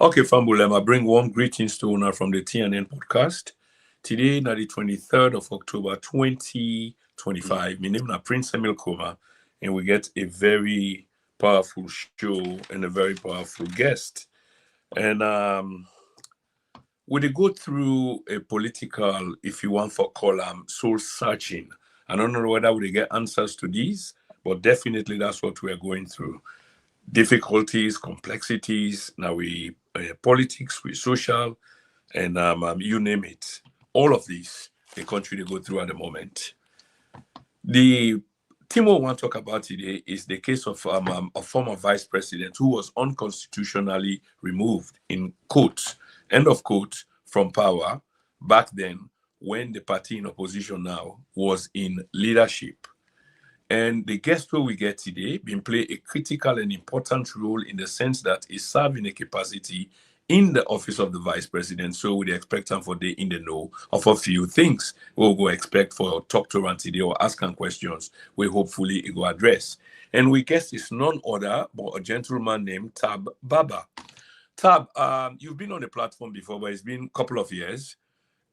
Okay, Fambulem, I bring warm greetings to Una from the TNN podcast. Today, na the 23rd of October 2025. My name is Prince Emil Koma, and we get a very powerful show and a very powerful guest. And we go through a political, if you want for column, soul searching. I don't know whether we get answers to these, but definitely that's what we are going through. Difficulties, complexities. Now we politics, we social, and you name it. All of these the country they go through at the moment. The theme we want to talk about today is the case of a former vice president who was unconstitutionally removed in quotes, end of quote, from power back then when the party in opposition now was in leadership. And the guest who we get today been play a critical and important role in the sense that he serve in a capacity in the office of the vice president. So we expect him for the in the know of a few things. We'll go expect for talk to him today or ask him questions we hopefully he go address. And we guess it's none other but a gentleman named Tab Baba. Tab, you've been on the platform before, but it's been a couple of years.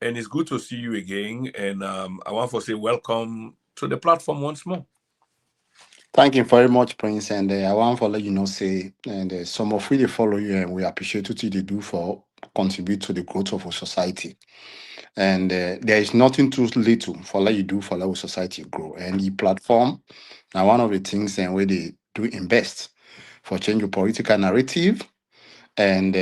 And it's good to see you again. And I want to say welcome to the platform once more. Thank you very much, Prince. And I want to let you know, say, and some of we they follow you, and we appreciate what you do for contribute to the growth of our society. And there is nothing too little for let you do for our society grow. And the platform, now one of the things and where they do invest for change your political narrative and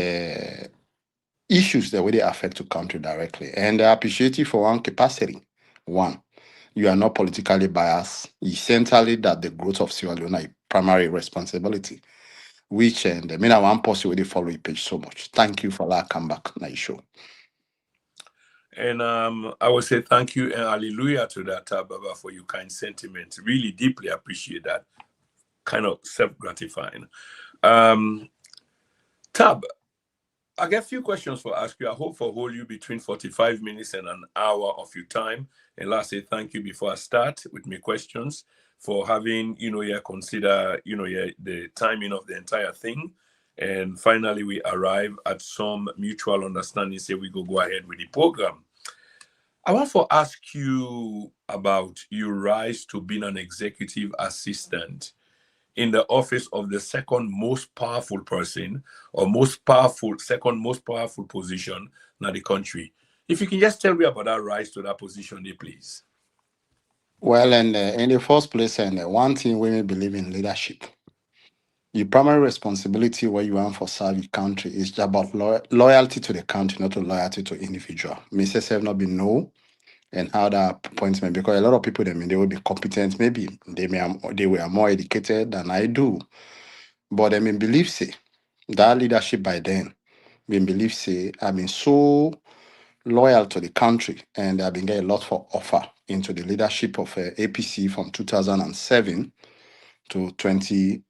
issues that way they affect the country directly. And I appreciate you for one capacity. One, you are not politically biased. Essentially, that the growth of Sierra Leone is primary responsibility. Which and I mean, I want possible they follow your page so much. Thank you for that comeback, nice show. And I would say thank you and hallelujah to that, Baba, for your kind sentiment. Really deeply appreciate that. Kind of self-gratifying. Um, Tab, I get a few questions for ask you. I hope for hold you between 45 minutes and an hour of your time. And last say thank you before I start with my questions for having, consider, the timing of the entire thing. And finally, we arrive at some mutual understanding. Say we go ahead with the program. I want to ask you about your rise to being an executive assistant in the office of the second most powerful person or second most powerful position in the country. If you can just tell me about that rise to that position, there, please. Well, and in the first place, and one thing women believe in leadership. Your primary responsibility where you want for serve your country is about loyalty to the country, not to loyalty to individual. Mrs. have not been no and how that appointment because a lot of people they mean they will be competent. Maybe they were more educated than I do, but I mean believe say that leadership by then. Been believe say I've been so loyal to the country and I've been getting a lot for offer into the leadership of APC from 2007 to 2015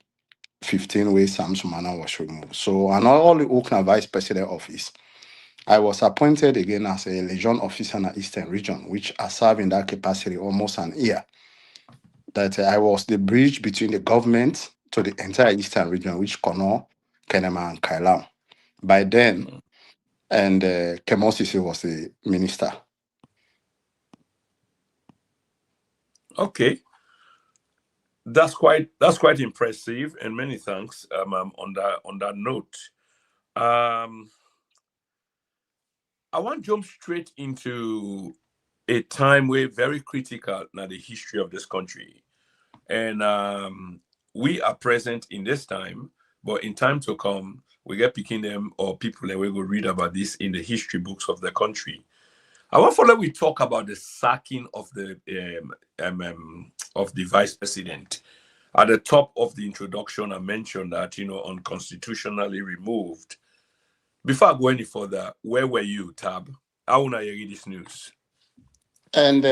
where Sam Sumana was removed. So and all the Okna Vice President office. I was appointed again as a Legion officer in the Eastern region, which I served in that capacity almost an year. That I was the bridge between the government to the entire Eastern region, which Kono, Kenema, and Kailam. By then, and Kemosisi was the minister. Okay, that's quite impressive, and many thanks on that note. Um, I want to jump straight into a time where very critical now the history of this country. And we are present in this time, but in time to come, we get picking them or people that we will read about this in the history books of the country. I want to let we talk about the sacking of the vice president. At the top of the introduction, I mentioned that unconstitutionally removed. Before I go any further, where were you, Tab? How will I read this news? And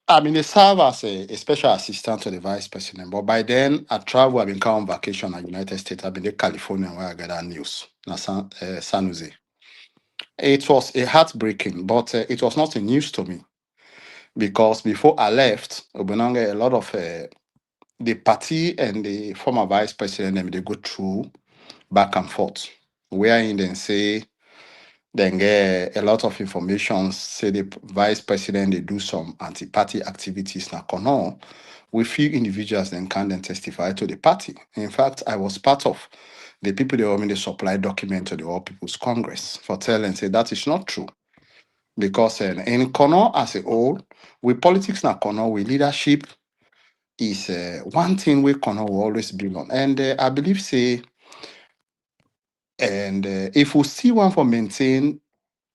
I mean, they serve as a special assistant to the vice president. But by then, I travel, I've been come on vacation in the United States. I've been in California where I got that news, na San Jose. It was a heartbreaking, but it was not a news to me because before I left, Obenange, a lot of the party and the former vice president, they go through back and forth. wherein they say then get a lot of information, say the vice president they do some anti-party activities now kono. We few individuals then can then testify to the party. In fact, I was part of the people they want me to supply document to the All People's Congress for telling say that is not true. Because in Kono as a whole, with politics now Kono, with leadership is one thing we Kono will always build on. And I believe say, and if we see one for maintain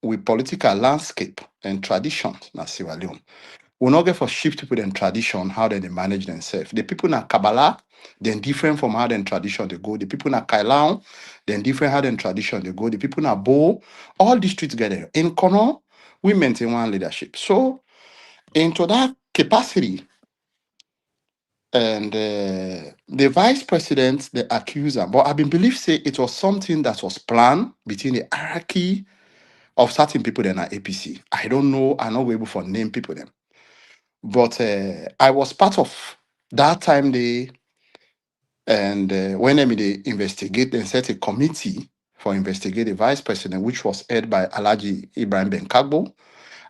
with political landscape and traditions, na Sierra Leone, we not get for shift people and tradition, how they manage themselves. The people na Kabbalah, then different from how then tradition they go. The people na Kailan, then different how then tradition they go. The people na Bo, all these streets together. In Kono, we maintain one leadership. So into that capacity, and the vice president, the accuser, but I been believe say it was something that was planned between the hierarchy of certain people that are APC. I don't know, I'm not able for name people them. But I was part of that time they and when they investigate and set a committee for investigate the vice president, which was head by Alhaji Ibrahim Ben Kagbo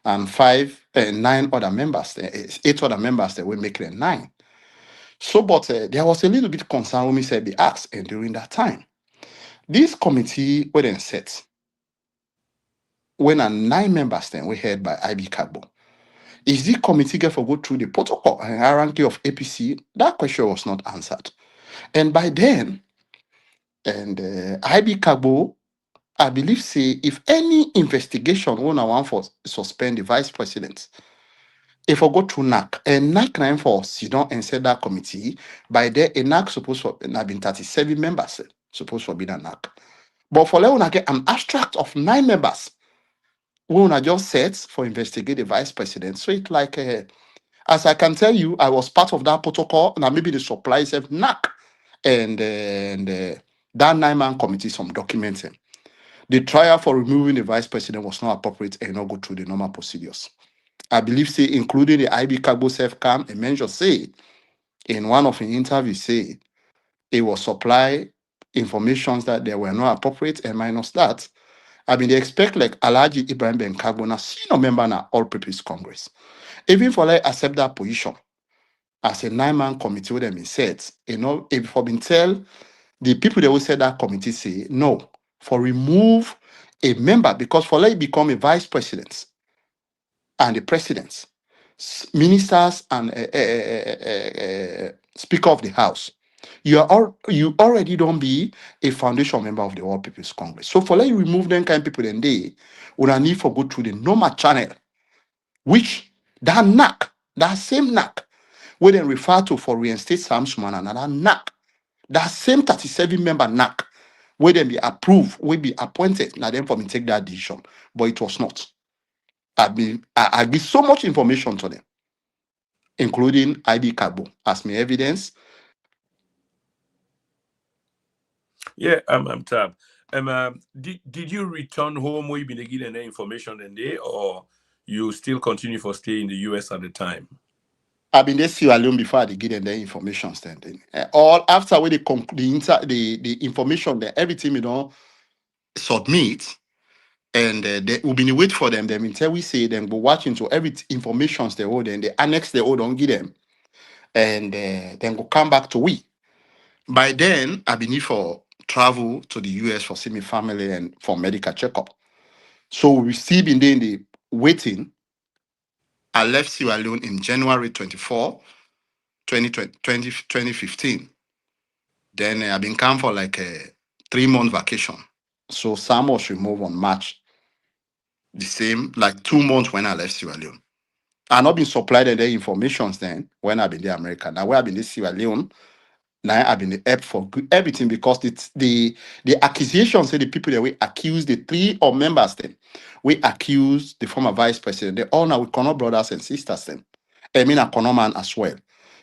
and nine other members, 8 other members that were making it nine. So, but there was a little bit concern when we said the asked, and during that time, this committee were then set when a 9 members then were head by IB Kagbo. Is the committee get for go through the protocol and hierarchy of APC? That question was not answered. And by then, and IB Kagbo, I believe say if any investigation one want for suspend the vice president, if I go through NAC and NAC nine for sit down and said that committee, by then a NAC supposed to have been 37 members supposed to be a NAC. But for let una get an abstract of 9 members, we una just set for investigate the vice president. So it's like as I can tell you, I was part of that protocol, and maybe the supply itself NAC and that 9-man committee some documenting. The trial for removing the vice president was not appropriate and not go through the normal procedures. I believe, say, including the IB Cargo self cam, and mention say in one of the interviews, say it was supply informations that they were not appropriate, and minus that. I mean, they expect like Alhaji Ibrahim Ben Kagbo, na senior member na All People's Congress. Even for like accept that position as a 9-man committee with them been set, if for been tell the people that will say that committee say no, for remove a member because for like become a vice president and the presidents, ministers and speaker of the house, you already don't be a foundation member of the All People's Congress. So for like remove them kind of people, then they would need for go through the normal channel, which that same knack, we then refer to for reinstate Sam Sumana, and that knack, that same 37-member knack, where then be approved, will be appointed, now then for me take that decision, but it was not. I give so much information to them, including IB Cabo as my evidence. Yeah, I'm Tab. Did you return home where you been getting the information and day, or you still continue for stay in the US at the time? I've been there see alone before they give them the information standing. All after when they the information, that everything submit, and they will be wait for them. Then until we say them go watch into every informations they hold, and the annex they hold don't give them, and then go come back to we. By then, I've been need for travel to the US for see my family and for medical checkup. So we still been there in the waiting. I left Sierra Leone in January 24, 2015. Then I've been come for like a 3-month vacation. So Sam was removed on March. The same, like 2 months when I left Sierra Leone. I not been supplied the informations then when I've been there America. Now where I've been in Sierra Leone, now I've been the help for everything because it's the accusations say the people that we accuse the 3 or members then we accuse the former vice president. They all now we connect brothers and sisters then. I mean a connect man as well.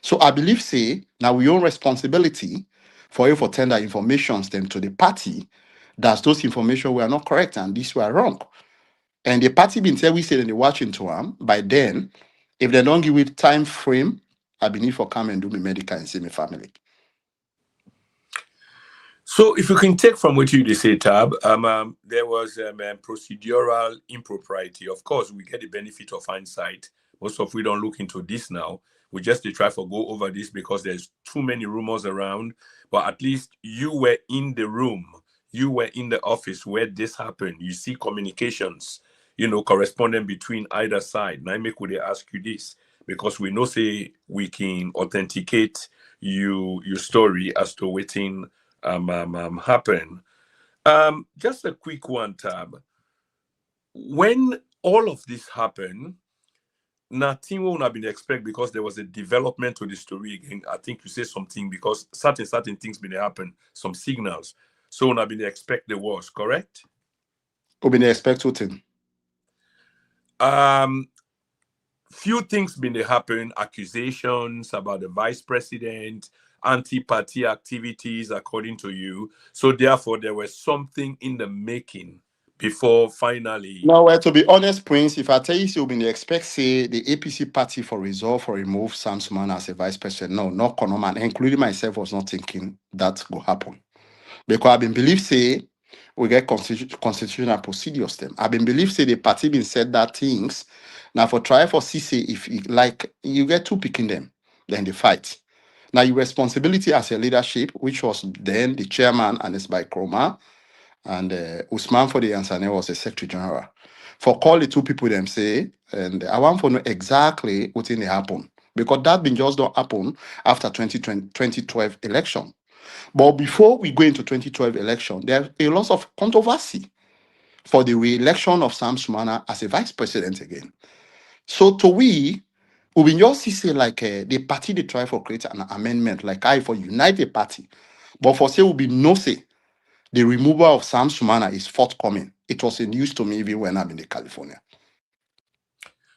So I believe say now we own responsibility for you for tender informations then to the party that those information were not correct and these were wrong. And the party been say we say in the watching to them by then, if they don't give it time frame, I believe for come and do me medical and see my family. So, if you can take from what you say, Tab, there was procedural impropriety. Of course, we get the benefit of hindsight. Most of we don't look into this now. We just dey try to go over this because there's too many rumors around. But at least you were in the room, you were in the office where this happened. You see communications, corresponding between either side. Now, I make would they ask you this because we know say we can authenticate your story as to waiting happen. Just a quick one, Tab. When all of this happened, nothing won't have been expect because there was a development to the story again. I think you say something because certain things been happen, some signals. So not been expect the worst, correct? We been expect something. Um, few things been happen, accusations about the vice president, anti-party activities, according to you. So therefore, there was something in the making before finally. Now, well, to be honest, Prince, if I tell you, so we been expect say the APC party for resolve or remove Sam Sumana as a vice president. No, not Konoman, including myself, was not thinking that will happen. Because I've been believe say we get constitutional procedures them. I've been believe say the party been said that things. Now for try for CC, if you, like you get two picking them, then they fight. Now your responsibility as a leadership, which was then the chairman and it's by Kroma, and Usman for the Ansane was the secretary general. For call the two people them say, and I want to know exactly what in they happen. Because that been just don't happen after 2012 election. But before we go into 2012 election, there's a lot of controversy for the re-election of Sam Sumana as a vice president again. So to we been just see say like the party they try for create an amendment like I for unite the party, but for say will be no say the removal of Sam Sumana is forthcoming. It was a news to me even when I'm in the California.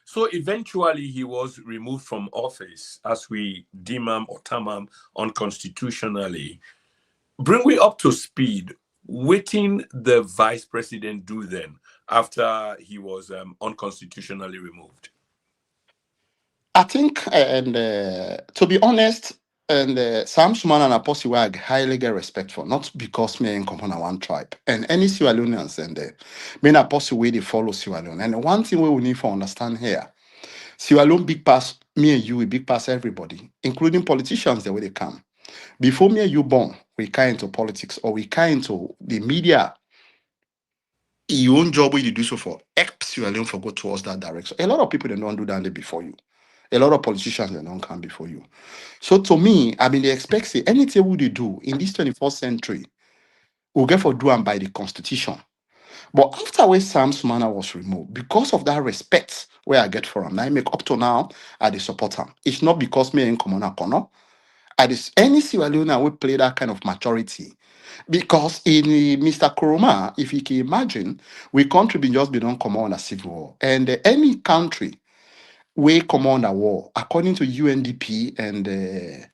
So eventually he was removed from office as we deem him or term him unconstitutionally. Bring we up to speed. Waiting the vice president do then after he was unconstitutionally removed. I think, and to be honest, and Sam Suman and Apostle I highly get respect for, not because me and come on one tribe. And any Sierra Leoneans and me and Apostle way they follow Sierra Leone. And one thing we need to understand here, Sierra Leone big pass, me and you, we big pass everybody, including politicians the way they come. Before me and you born, we come into politics or we come into the media. Your own job, what you do so for, X Sierra Leone for go towards that direction. A lot of people they don't do that before you. A lot of politicians they don't come before you. So to me, I mean, they expect say anything we they do in this 21st century, we'll get for do and by the constitution. But after where Sam Sumana was removed, because of that respect where I get for him, I make up to now I the support him. It's not because me and Komona Kono. I just any Sierra Leone will play that kind of maturity. Because in Mr. Kuruma, if you can imagine, we country been just be don't come on a civil war. And any country we come on a war, according to UNDP and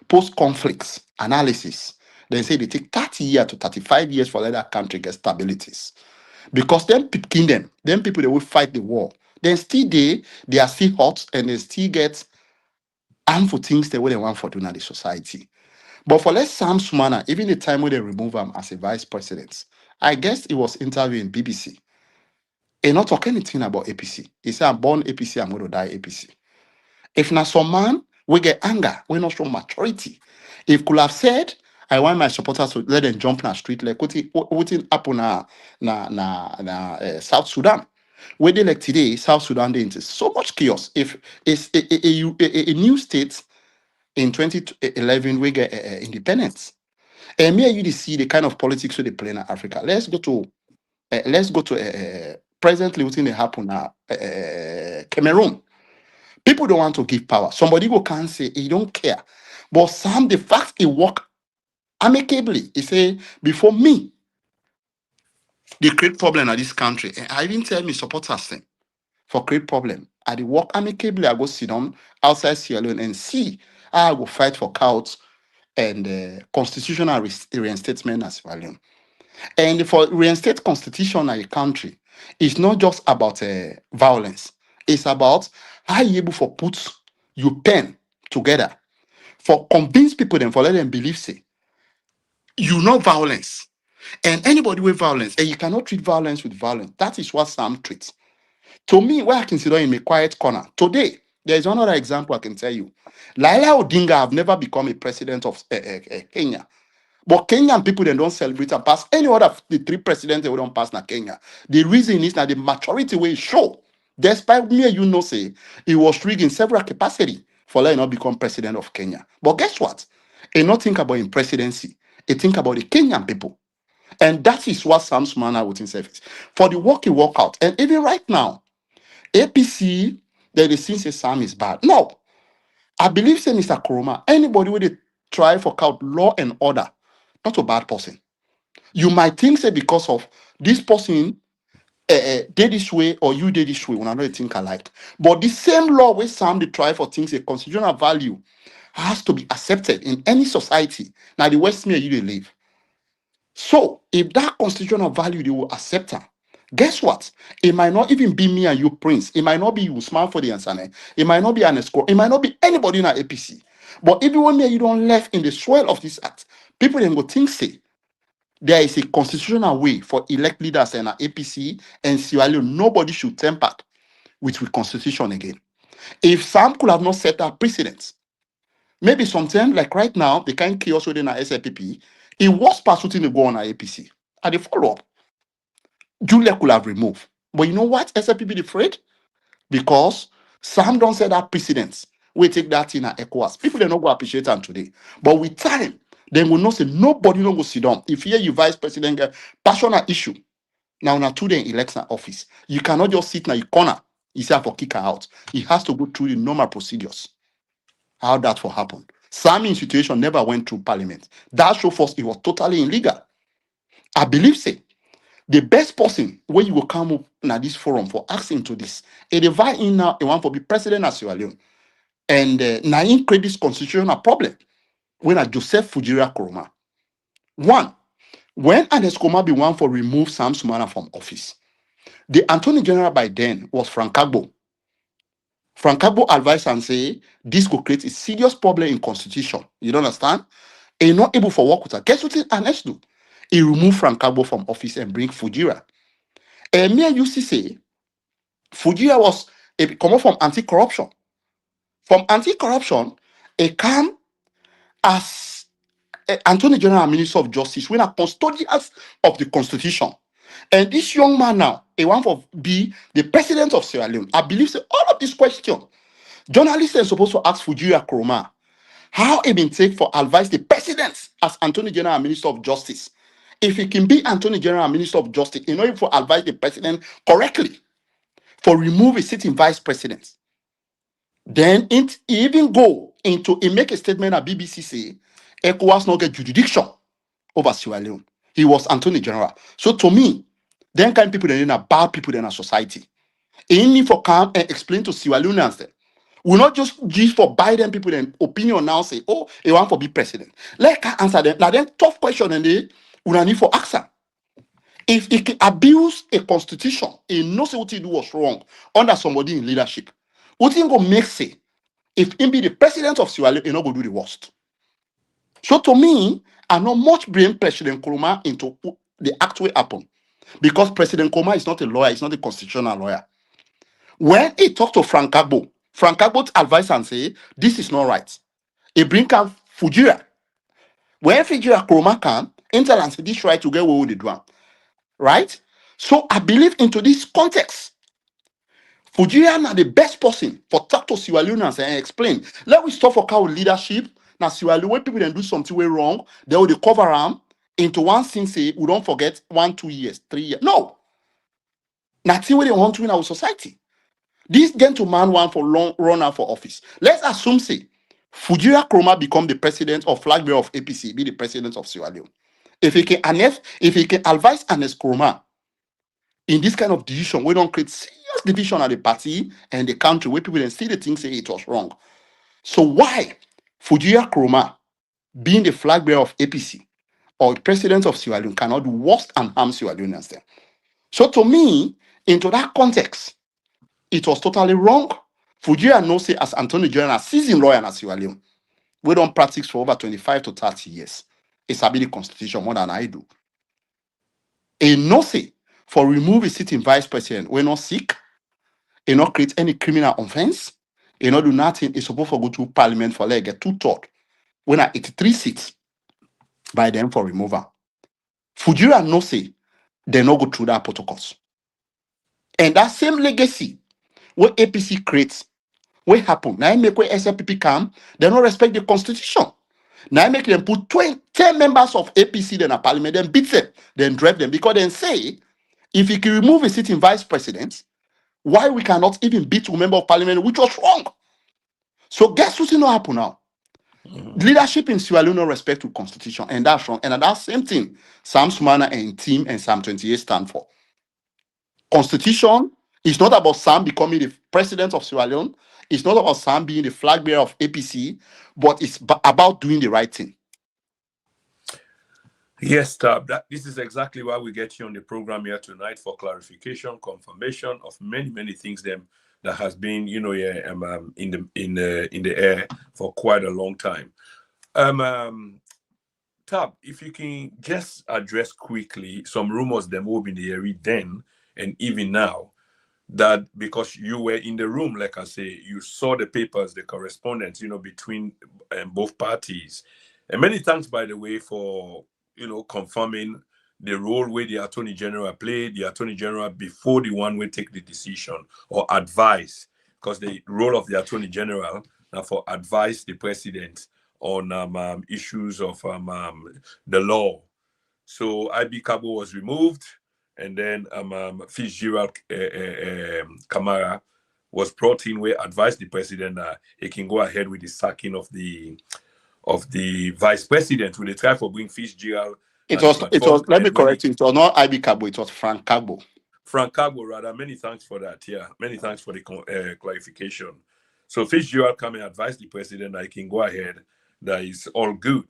post-conflicts analysis, they say they take 30 years to 35 years for let that country get stabilities. Because them picking them people they will fight the war. Then still they are still hot and they still get harmful things the way they want for doing at the society. But for let's Sam Sumana, even the time when they remove him as a vice president, I guess it was interviewing BBC. He not talk anything about APC. He said, I'm born APC, I'm going to die APC. If na some man, we get anger, we not show maturity. If could have said, I want my supporters to let them jump na street like what happen na South Sudan. Where they like today, South Sudan they into so much chaos. If it's a new state in 2011 we get independence. And me and you dey see the kind of politics we they play in Africa. Let's go to presently what's they happen now Cameroon. People don't want to give power. Somebody go can say he don't care. But Sam, the fact he work amicably, he say, before me, the create problem in this country. And I even tell me supporters thing for create problem. I dey work amicably, I go sit down outside Sierra Leone and see how I go fight for courts and constitutional reinstatement as Sierra Leone. And for reinstate constitution in a country, it's not just about violence. It's about how you able for put your pen together for convince people then for let them believe say You know violence. And anybody with violence, and you cannot treat violence with violence. That is what Sam treats. To me, where I consider him a quiet corner. Today, there is another example I can tell you. Laila Odinga have never become a president of Kenya. But Kenyan people, they don't celebrate and pass any other of the three presidents they don't pass na Kenya. The reason is that the maturity will show. Despite me, you know, say he was rigged in several capacity for let not become president of Kenya. But guess what? He not think about in presidency. He think about the Kenyan people. And that is what Sam Sumana would himself is. For the work he work out. And even right now, APC, they think say Sam is bad. No. I believe say Mr. Kuruma, anybody with a try for out law and order, not a bad person. You might think say because of this person did this way or you did this way when I know you think alike. But the same law where Sam they try for things a constitutional value has to be accepted in any society. Now the Westmere you they live. So if that constitutional value they will accept her, guess what? It might not even be me and you, Prince. It might not be Usman for the answer. It might not be an escort. It might not be anybody in our APC. But even when me and you don't left in the soil of this act, people then go think say there is a constitutional way for elect leaders and our APC and Sierra Leone. Nobody should tamper with the constitution again. If Sam could have not set up precedents, maybe sometimes like right now, the kind of chaos within our SLPP, it was pursuing to go on our APC. At the follow up, Julia could have removed. But you know what? SLPP is afraid because Sam don't set that precedents. We take that in our ECOWAS. People they not go appreciate them today. But with time, then will not say nobody don't go sit down. If here you vice president get passionate issue, now 2 day election office, you cannot just sit in your corner. You say for kick her out. It has to go through the normal procedures. How that will happen. Sam situation never went through parliament. That show first it was totally illegal. I believe say the best person when you will come up in this forum for asking to this, a divide in now a one for be president as Sierra Leone. And now in create this constitutional problem when a Joseph Fujiria Kuruma. One, when Ernest Koma be one for remove Sam Sumana from office, the Attorney General by then was Frank Agbo. Frank Agbo advised and say this could create a serious problem in constitution. You don't understand? And you're not able for work with her. Guess what Ernest do? He removed Frank Agbo from office and bring Fujira. And me and you see say Fujira was a come from anti-corruption. From anti-corruption, a come as Attorney General and Minister of Justice, when are custodians of the Constitution. And this young man now, a one for be the president of Sierra Leone. I believe say all of these questions, journalists are supposed to ask Fujira Kuruma how it been take for advise the president as Attorney General and Minister of Justice. If he can be Attorney General and Minister of Justice, in order for advise the president correctly for remove a sitting vice president. Then it even go into it make a statement at BBC say ECOWAS not get jurisdiction over Sierra Leone. He was Attorney General. So to me, then kind of people that are bad people in our society. He need for come and explain to Sierra Leoneans that we not just give for Biden people and opinion now say, oh, he want for be president. Let her answer them. Now then tough question and they will need for answer. If he can abuse a constitution, he knows what he do was wrong under somebody in leadership. What he go make say if he be the president of Sierra Leone, he not go do the worst. So to me, I not much blame President Nkrumah into the act will happen because President Nkrumah is not a lawyer, he's not a constitutional lawyer. When he talked to Frank Agbo advised and say this is not right. He bring up Fujira. When Fujira Nkrumah come, enter and say this right to get away with the drum. Right? So I believe into this context. Fujira are the best person for talk to Sierra Leoneans and explain. Let we stop for cow leadership. Now Sierra Leone, when people then do something way wrong, they will cover them into one thing. Say we don't forget 1, 2 years, 3 years. No, nothing where they want to in our society. This gentleman want for long run out for office. Let's assume say Fujira Nkrumah become the president or flag bearer of APC, be the president of Sierra Leone. If he can advise Ernest Nkrumah in this kind of decision, we don't create serious division at the party and the country where people then see the thing say it was wrong. So why Fujira Nkrumah, being the flag bearer of APC or president of Sierra Leone, cannot do worse and harm Sierra Leoneans then? So to me, into that context, it was totally wrong. Fujira knows say as Attorney General, seasoned lawyer in Sierra Leone, we don't practice for over 25 to 30 years. It's about the constitution more than I do. A no say for remove a sitting vice president, we not sick, he not create any criminal offense, he not do nothing, he's supposed to go to parliament for like get two-thirds. When I 83 seats by them for removal. Fujiria no say they no go through that protocols. And that same legacy what APC creates, what happen? Now I make where SLPP come, they don't respect the constitution. Now I make them put 10 members of APC in a parliament, then beat them, then drive them. Because then say, if you can remove a sitting vice president, why we cannot even beat a member of parliament, which was wrong. So guess what's going to happen now? Leadership in Sierra Leone no respect to constitution, and that's wrong. And that same thing, Sam Sumana and team and Sam 28 stand for. Constitution is not about Sam becoming the president of Sierra Leone. It's not about Sam being the flag bearer of APC, but it's about doing the right thing. Yes, Tab. This is exactly why we get you on the program here tonight for clarification, confirmation of many things them that has been, in the air for quite a long time. Tab, if you can just address quickly some rumors them will be in the area then and even now, that because you were in the room, like I say, you saw the papers, the correspondence, between both parties. And many thanks, by the way, for, confirming the role where the Attorney General played, the Attorney General before the one will take the decision or advise, because the role of the Attorney General now for advise the President on issues of the law. So IB Cabo was removed, and then Fitzgerald Kamara was brought in where advised the president that he can go ahead with the sacking of the vice president. Will they try for bring Fitzgerald It at the was, platform? let me And when correct you, it was not IB Cabo, it was Frank Cabo. Frank Cabo, rather, many thanks for that. Yeah, many thanks for the clarification. So Fitzgerald come and advise the president that he can go ahead, that is all good.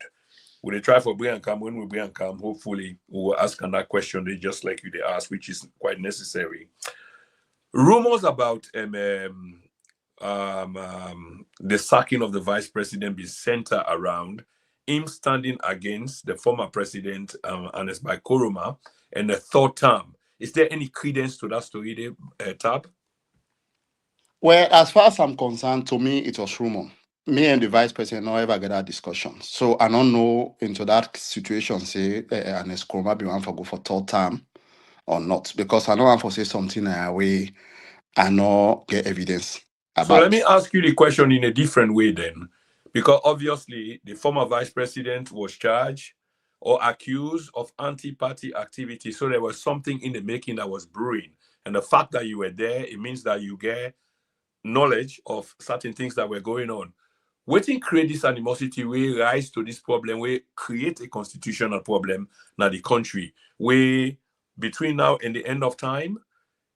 Will they try for Brian Cam? When we Brian Cam, hopefully we will ask on that question they just like you they ask, which is quite necessary. Rumors about the sacking of the vice president be centered around him standing against the former president Anes by Koroma and the third term. Is there any credence to that story there, Tab? Well, as far as I'm concerned, to me, it was rumor. Me and the vice president not ever get that discussion. So I don't know into that situation, say, and Eskroma be one for go for third time or not. Because I know one for say something way I know get evidence So let about. me ask you the question in a different way then. Because obviously the former vice president was charged or accused of anti-party activity. So there was something in the making that was brewing. And the fact that you were there, it means that you get knowledge of certain things that were going on. Waiting create this animosity we rise to this problem, we create a constitutional problem now the country, where between now and the end of time,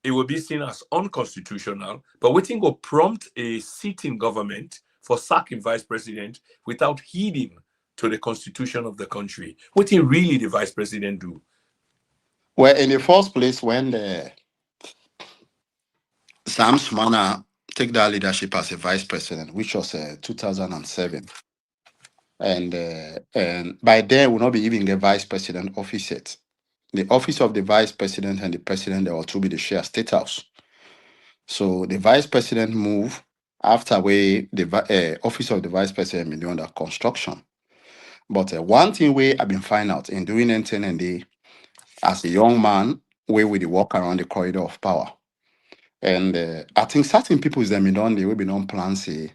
it will be seen as unconstitutional, but waiting will prompt a sitting government for sacking vice president without heeding to the constitution of the country. What did really the vice president do? Well, in the first place, when the Sam Sumana take that leadership as a vice president, which was 2007, and by then will not be even the vice president office yet. The office of the vice president and the president they were to be the share state house. So the vice president move after we the office of the vice president been under construction. But one thing we I've been find out in doing anything and the as a young man, we with the walk around the corridor of power. And I think certain people is them done they will be non plan say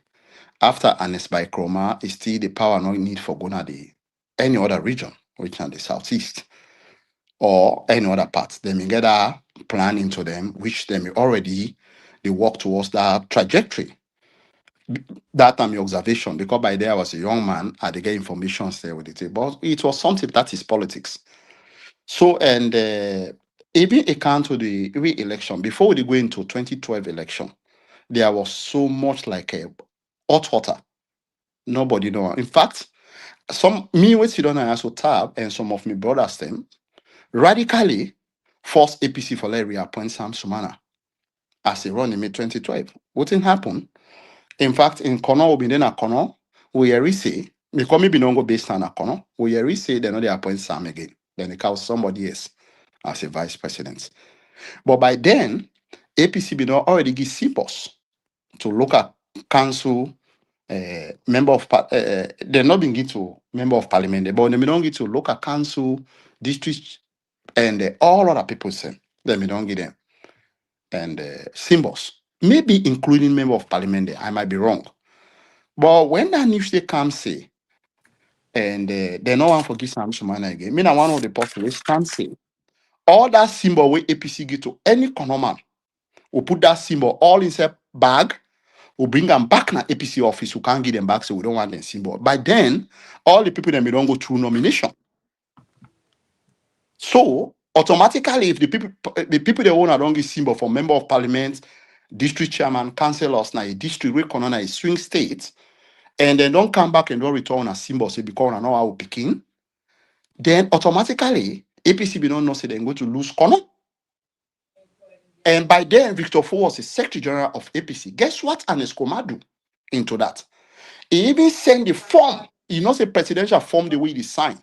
after Anes by Chroma is still the power no need for going the any other region, which are the southeast or any other part. They may get a plan into them, which they may already they work towards that trajectory. That time your observation, because by then I was a young man, I did get information there with it. But it was something that is politics. So and even account to the re-election, before we go into 2012 election, there was so much like a hot water. Nobody know. In fact, some me with Sidon and also Tab and some of my brothers them radically forced APC for let reappoint Sam Sumana as a run in May 2012. What didn't happen? In fact, in Kono, we then a Kono, we already say Because maybe no go based on a corner. We already say they know they appoint Sam again. Then they call somebody else as a vice president. But by then, APC be not already give CPOS to local council member of they're not being given to member of parliament, but they may not give to local council, district, and all other people same. They may not give them and symbols, maybe including member of parliament. I might be wrong, but when that news they come say, and they no one forgive Sam Sumana again. Me na one of the population can say all that symbol where APC give to any economan, we put that symbol all inside bag. We'll bring them back na APC office. We can't give them back, so we don't want them symbol. By then, all the people that may don't go through nomination. So automatically, if the people they want don't give symbol for member of parliament, district chairman, councillors, na a district we call a swing state, and then don't come back and don't return a symbol, say because I know how we picking, then automatically APC be don't know say they're going to lose corner. And by then, Victor Fo was the Secretary General of APC. Guess what Anescoma do into that? He even send the form. You know, say presidential form the way he sign,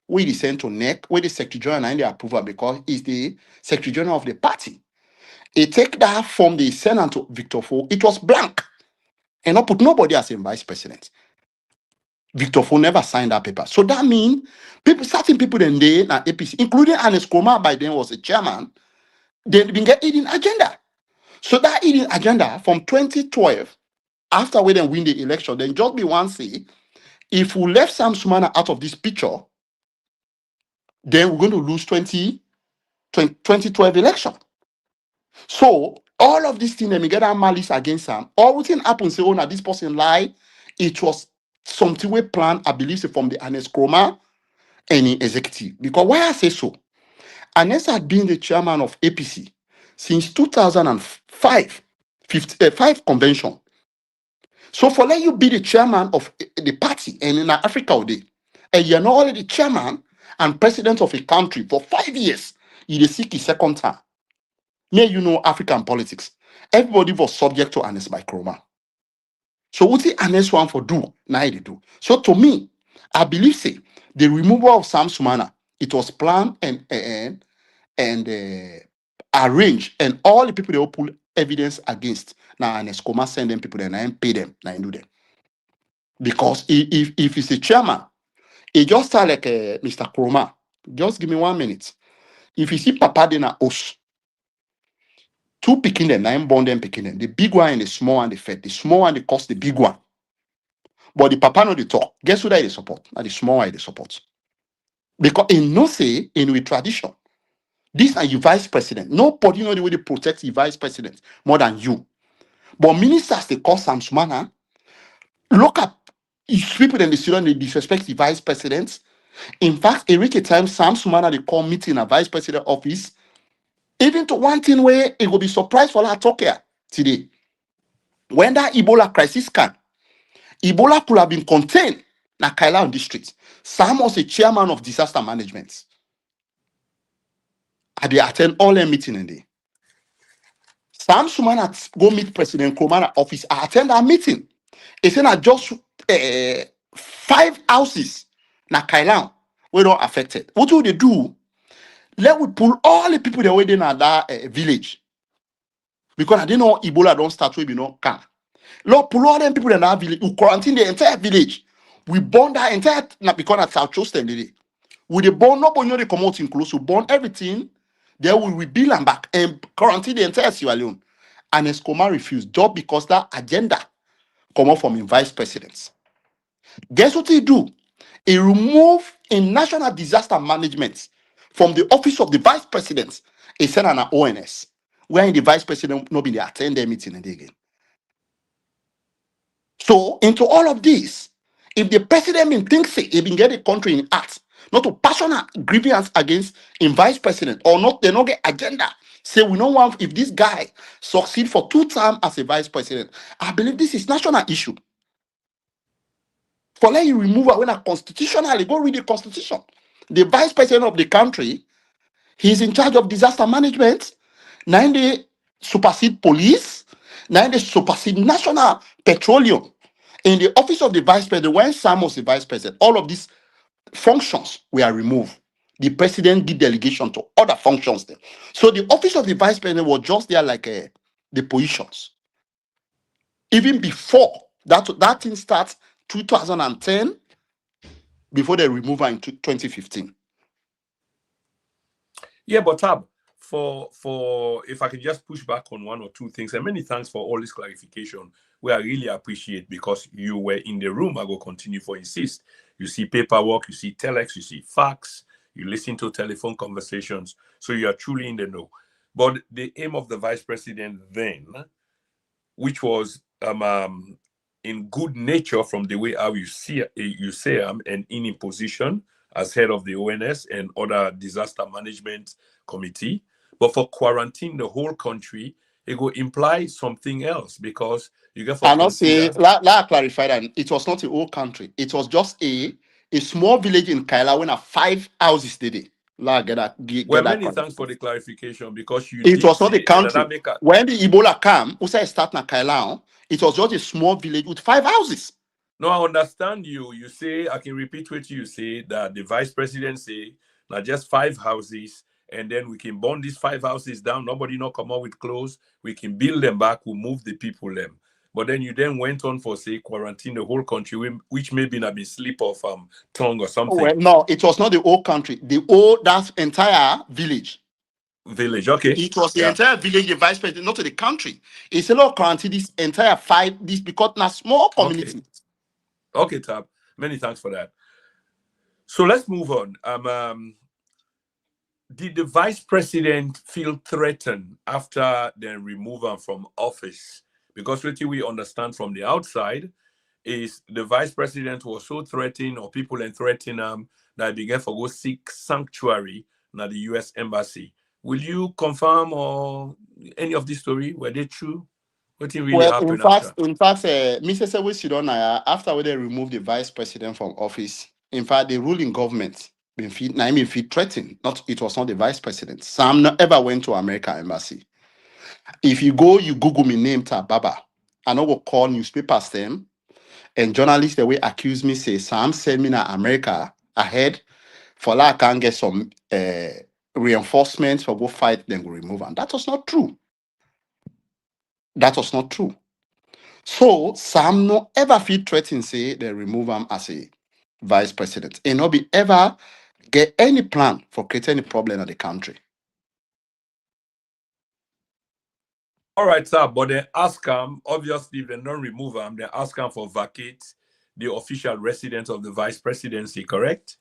where he sent to NEC, where the Secretary General and the approval because he's the Secretary General of the party. He take that form, they send on to Victor Fo. It was blank. And not put nobody as a vice president. Victor Fo never signed that paper. So that means people, certain people then they na APC, including Anescoma by then was a chairman, they been get hidden agenda. So that hidden agenda from 2012, after we then win the election, then just be one say, if we left Sam Sumana out of this picture, then we're going to lose 2012 election. So all of these things, they may get a malice against Sam. All what happens, say, oh, now this person lie. It was something we planned, I believe, say, from the Anes Kroma and the executive. Because why I say so? Anes had been the chairman of APC since 2005, 5 convention. So for let you be the chairman of the party and in Africa all day, and you're not already chairman and president of a country for 5 years, you dey seek his second term. May you know African politics. Everybody was subject to Anes by Kroma. So what the Anes one for do? Now they do. So to me, I believe say the removal of Sam Sumana, it was planned and arranged, and all the people they will pull evidence against. Now Anes Kroma send them people and I pay them. Now do them. Because if he's a chairman, he just start like Mr. Kroma. Just give me 1 minute. If you see Papa then a host, 2 picking them, 9 born them picking them. The big one and the small one, they fed. The small one, they cost the big one. But the Papa no they talk. Guess who that they support? Now the small one they support. Because in no say, in with tradition, this are your vice president. Nobody know the way they protect your vice president more than you. But ministers, they call Sam Sumana. Look at people in the student, they disrespect the vice president. In fact, every time Sam Sumana they call meeting a vice president office, even to one thing where it will be surprised for that talk here today. When that Ebola crisis can, Ebola could have been contained na Kaila district. Sam was a chairman of disaster management. And they attend all their meeting in there. Sam Sumana go meet President Kromana office. I attend that meeting. He said that just 5 houses na Kaila were not affected. What will they do? Let we pull all the people that were in that village. Because I didn't know Ebola don't start with can. Lord, pull all them people in that village. We quarantine the entire village. We burn that entire because at South Chosen today. We the burn nobody know they come out in close. We burn everything. Then we rebuild them back and quarantine the entire Sierra Leone. And Escoma refused just because that agenda come out from his vice presidents. Guess what he do? He remove in national disaster management from the office of the vice president. He sent an ONS, where the vice president no be they attend their meeting and again. So into all of this, if the president thinks he been get the country in act, not to personal grievance against in vice president or not, they not get agenda. Say we don't want if this guy succeed for 2 terms as a vice president. I believe this is national issue. For let you remove when a constitutionally go read the constitution. The vice president of the country, he's in charge of disaster management. Now they supersede police. Now they supersede national petroleum. In the office of the vice president, when Sam was the vice president, all of these functions were removed. The president did delegation to other functions there. So the office of the vice president was just there like the positions. Even before that thing starts 2010, before they remove her in 2015. Yeah, but Tab, for if I can just push back on one or two things, and many thanks for all this clarification. We I really appreciate because you were in the room. I will continue for insist. You see paperwork, you see telex, you see fax, you listen to telephone conversations, so you are truly in the know. But the aim of the vice president then, which was in good nature from the way how you say and in position as head of the ONS and other disaster management committee. But for quarantine the whole country, it will imply something else because you get for And not say, consider. let clarify that it was not a whole country. It was just a small village in Kaila when 5 houses did it. Let get Well, that many correct. thanks for the clarification because you It did was not a say, and country. that make a When the Ebola came, we said start na Kaila. It was just a small village with 5 houses. no, I understand you. You say I can repeat what you say that the vice president say not just 5 houses, and then we can burn these 5 houses down. Nobody not come out with clothes. We can build them back. We move the people them. But then you then went on for say quarantine the whole country, which maybe not be slip of tongue or Well, something. no, it was not the whole country. The whole that entire village. Village, okay, It was the yeah, entire village, the vice president, not to the country. It's a lot of quarantine, this entire this because now small okay, community. okay, Tab. Many thanks for that. So let's move on. Did the vice president feel threatened after the removal from office? Because what we understand from the outside is the vice president was so threatened, or people and threatening him, that he began to go seek sanctuary at the U.S. embassy. Will you confirm or any of this story were they true? What really Well, in happened fact, after? Mr. Sewe Sidonaya, after when they removed the vice president from office, in fact, the ruling government been feel threatened. Not it was not the vice president. Sam not ever went to American embassy. If you go, you Google me name tab Baba. I know go call newspapers them and journalists the way accuse me say Sam send me to America ahead for like I can get some reinforcements for go fight then go remove. And that was not true. That was not true. So Sam no ever feel threatened say they remove him as a vice president. And no be ever get any plan for creating any problem in the country. All right, sir, but they ask him, obviously, if they don't remove him, they ask him for vacate the official residence of the vice presidency, correct?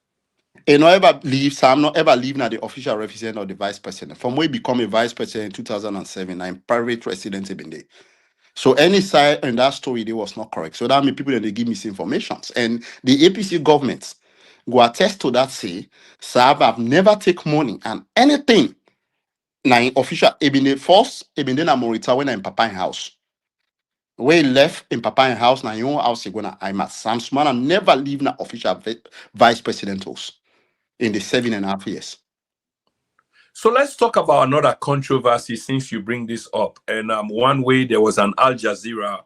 And no ever leave Sam no ever leave now the official resident of the vice president. From when he become a vice president in 2007, I'm private resident even there. So any side in that story they was not correct. So that means people that they give misinformation. And the APC government go attest to that say Sam have never take money and anything na in official been the first been na Morita when in Papa in house. When he left in Papa in house na your own house he gonna I'm at Sam Sumana never leave na official vice president house in the 7.5 years. So let's talk about another controversy since you bring this up. And one way there was an Al Jazeera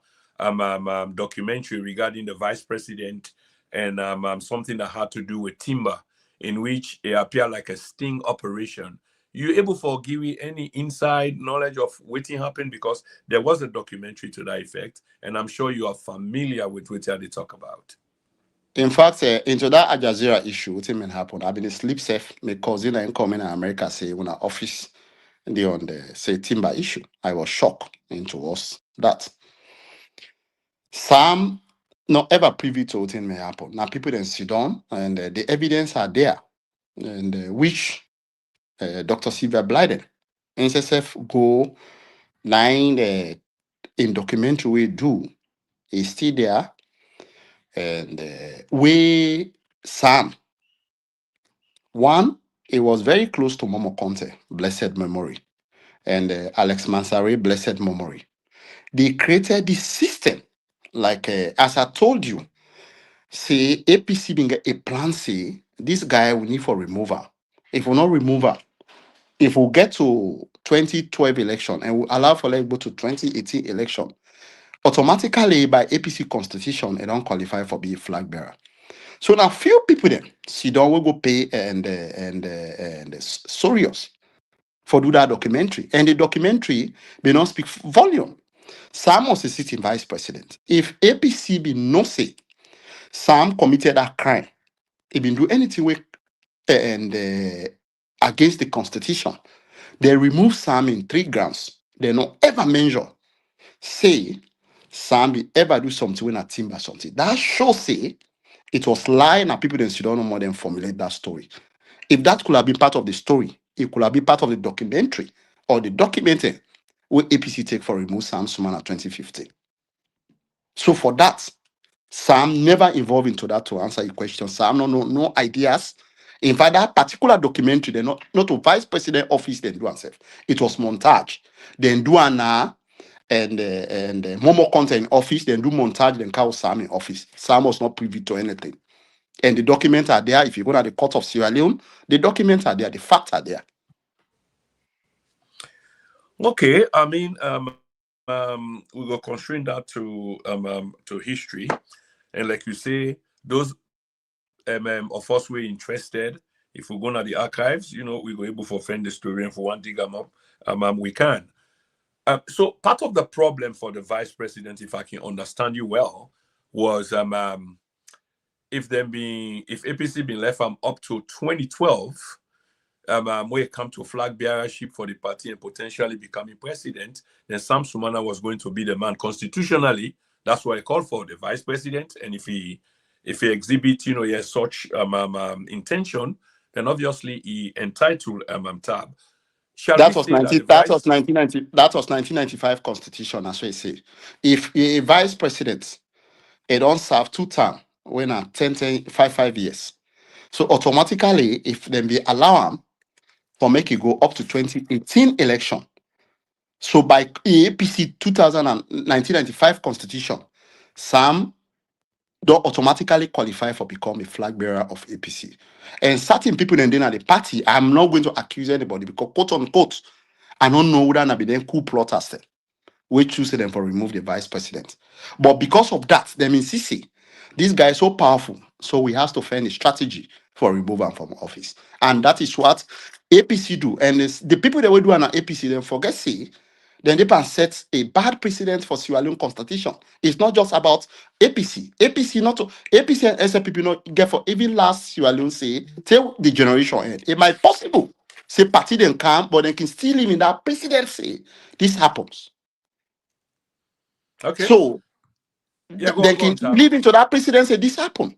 documentary regarding the vice president and something that had to do with timber, in which it appeared like a sting operation. You able for give me any inside knowledge of what happened because there was a documentary to that effect, and I'm sure you are familiar with what they talk about. In fact, into that Al Jazeera issue, what been happen? I've been sleep safe. My cousin and coming in America say when our office they on the say timber issue. I was shocked into us that Sam not ever privy to what may happen. Now people then sit down and the evidence are there, and which Dr. Sylvia Blyden, NSSF go line in documentary we do is still there, and we Sam one it was very close to Momo Conte, blessed memory, and Alex Mansari, blessed memory. They created this system, like as I told you, say APC being a plan say this guy we need for removal. If we not removal, if we get to 2012 election and we allow for let's go to 2018 election, automatically by APC constitution, they don't qualify for being flag bearer. So now few people then sit down will go pay and Sorios for do that documentary. And the documentary may not speak volume. Sam was a sitting vice president. If APC be no say, Sam committed that crime. He been do anything with and against the constitution. They remove Sam in 3 grounds. They not ever measure. Say Sam be ever do something when a timber something. That shows say it was lying and people don't know more than formulate that story. If that could have been part of the story, it could have been part of the documentary or the documenting what APC take for remove Sam Sumana 2015. So for that, Sam never involved into that to answer your question. Sam no ideas. In fact, that particular documentary, they not to vice president office, then do answer. It was montage. Then do an and Momo content office, then do montage, then call Sam in office. Sam was not privy to anything. And the documents are there. If you go to the court of Sierra Leone, the documents are there, the facts are there. Okay, I mean, we will constrain that to history, and like you say, those of us we're interested. If we go to the archives, we go able to find the story, and for one dig them up, we can. So part of the problem for the vice president, if I can understand you well, was if APC been left up to 2012. When it come to flag bearership for the party and potentially becoming president, then Sam Sumana was going to be the man constitutionally. That's why I called for the vice president. And if he exhibits, he has such intention, then obviously he entitled tab. Shall we say that the That vice? was 1990. That was 1995 constitution, as we say. If a vice president, it don't serve 2 terms when at 5 years. So automatically, if then be allow him for make it go up to 2018 election. So by APC 1995 constitution, Sam don't automatically qualify for become a flag bearer of APC. And certain people then at the party, I'm not going to accuse anybody because quote unquote, I don't know whether I be then coup plotters we choose them for remove the vice president. But because of that, them insist this guy is so powerful, so we have to find a strategy for removal from office, and that is what APC do. And the people that will do an APC then forget say. Then they can set a bad precedent for Sierra Leone constitution. It's not just about APC. APC not to APC and SLPP not get for even last Sierra Leone say till the generation end. It might possible say party then come, but they can still live in that presidency. This happens. Okay. So Yeah, they go on, can Tab. live into that precedence. This happen.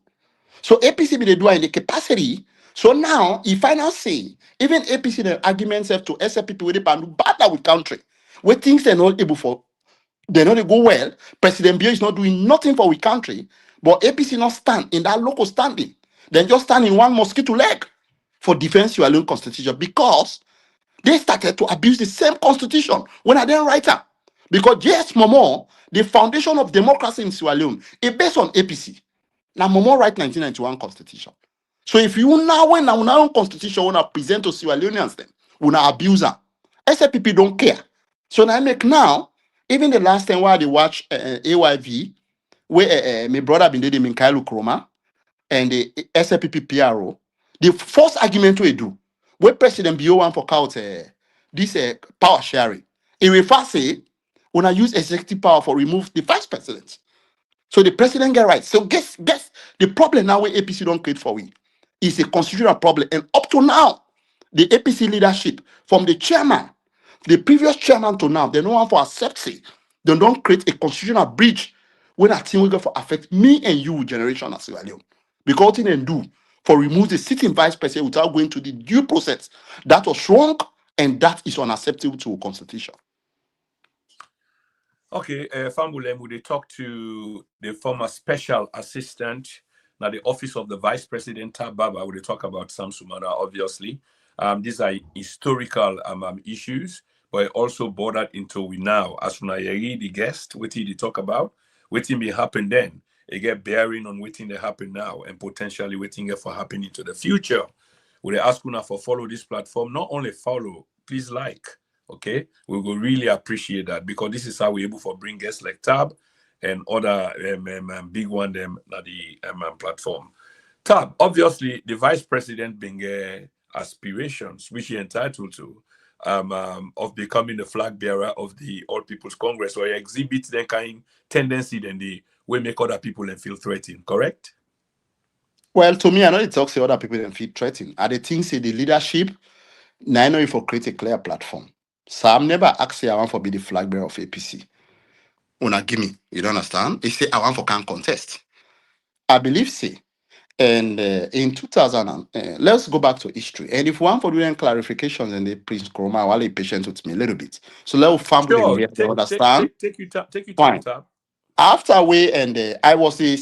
So APC be they do in the capacity. So now, if I now say, even APC the arguments have to SLPP with the bad with country, where things they're not able for, they know they go well. President Bio is not doing nothing for we country, but APC not stand in that local standing. Then just stand in one mosquito leg for defense your own constitution because they started to abuse the same constitution when I didn't write up. Because yes, Momo, the foundation of democracy in Sierra Leone is based on APC. Now, Momo write 1991 constitution. So if you now when our own constitution wanna present to Sierra Leoneans them, wanna abuse them, SFPP don't care. So now I make now, even the last time while they watch AYV, where my brother been doing in Kailu Kroma and the SFPP PRO, the first argument we do, where President BO one for out this power sharing, it refers say when I use executive power for remove the vice president. So the president get right. So guess the problem now where APC don't create for we is a constitutional problem. And up to now, the APC leadership from the chairman, the previous chairman to now, they don't want to accept it. They don't create a constitutional bridge when I think we go for affect me and you generation as well. Because what they do for remove the sitting vice president without going to the due process, that was wrong and that is unacceptable to a constitution. Okay, Fambulem, they talk to the former special assistant, now the office of the vice president, Baba, we talk about Sam Sumana, obviously. These are historical issues, but it also bordered into we now. As when I read the guest, what did he talk about? What be happen then? It get bearing on what they happen now and potentially waiting for happen into the future. We ask you for follow this platform, not only follow, please like. Okay, we will really appreciate that because this is how we're able to bring guests like Tab and other big one them na the platform. Tab, obviously, the vice president being aspirations, which he entitled to, of becoming the flag bearer of the All People's Congress, or exhibit that kind tendency, then the way make other people and feel threatened. Correct? Well, to me, I know it talks to other people and feel threatened. I the things say the leadership, now I know if I create a clear platform. So I'm never actually I want for be the flag bearer of APC. Una give me, you don't understand? He say I want for can contest. I believe say. And in 2000, let's go back to history. And if one for doing clarifications and the Prince Kroma, while he patient with me a little bit. So let family Sure. here to Take take understand. take take you take your time, Fine. Tab. After we and I was a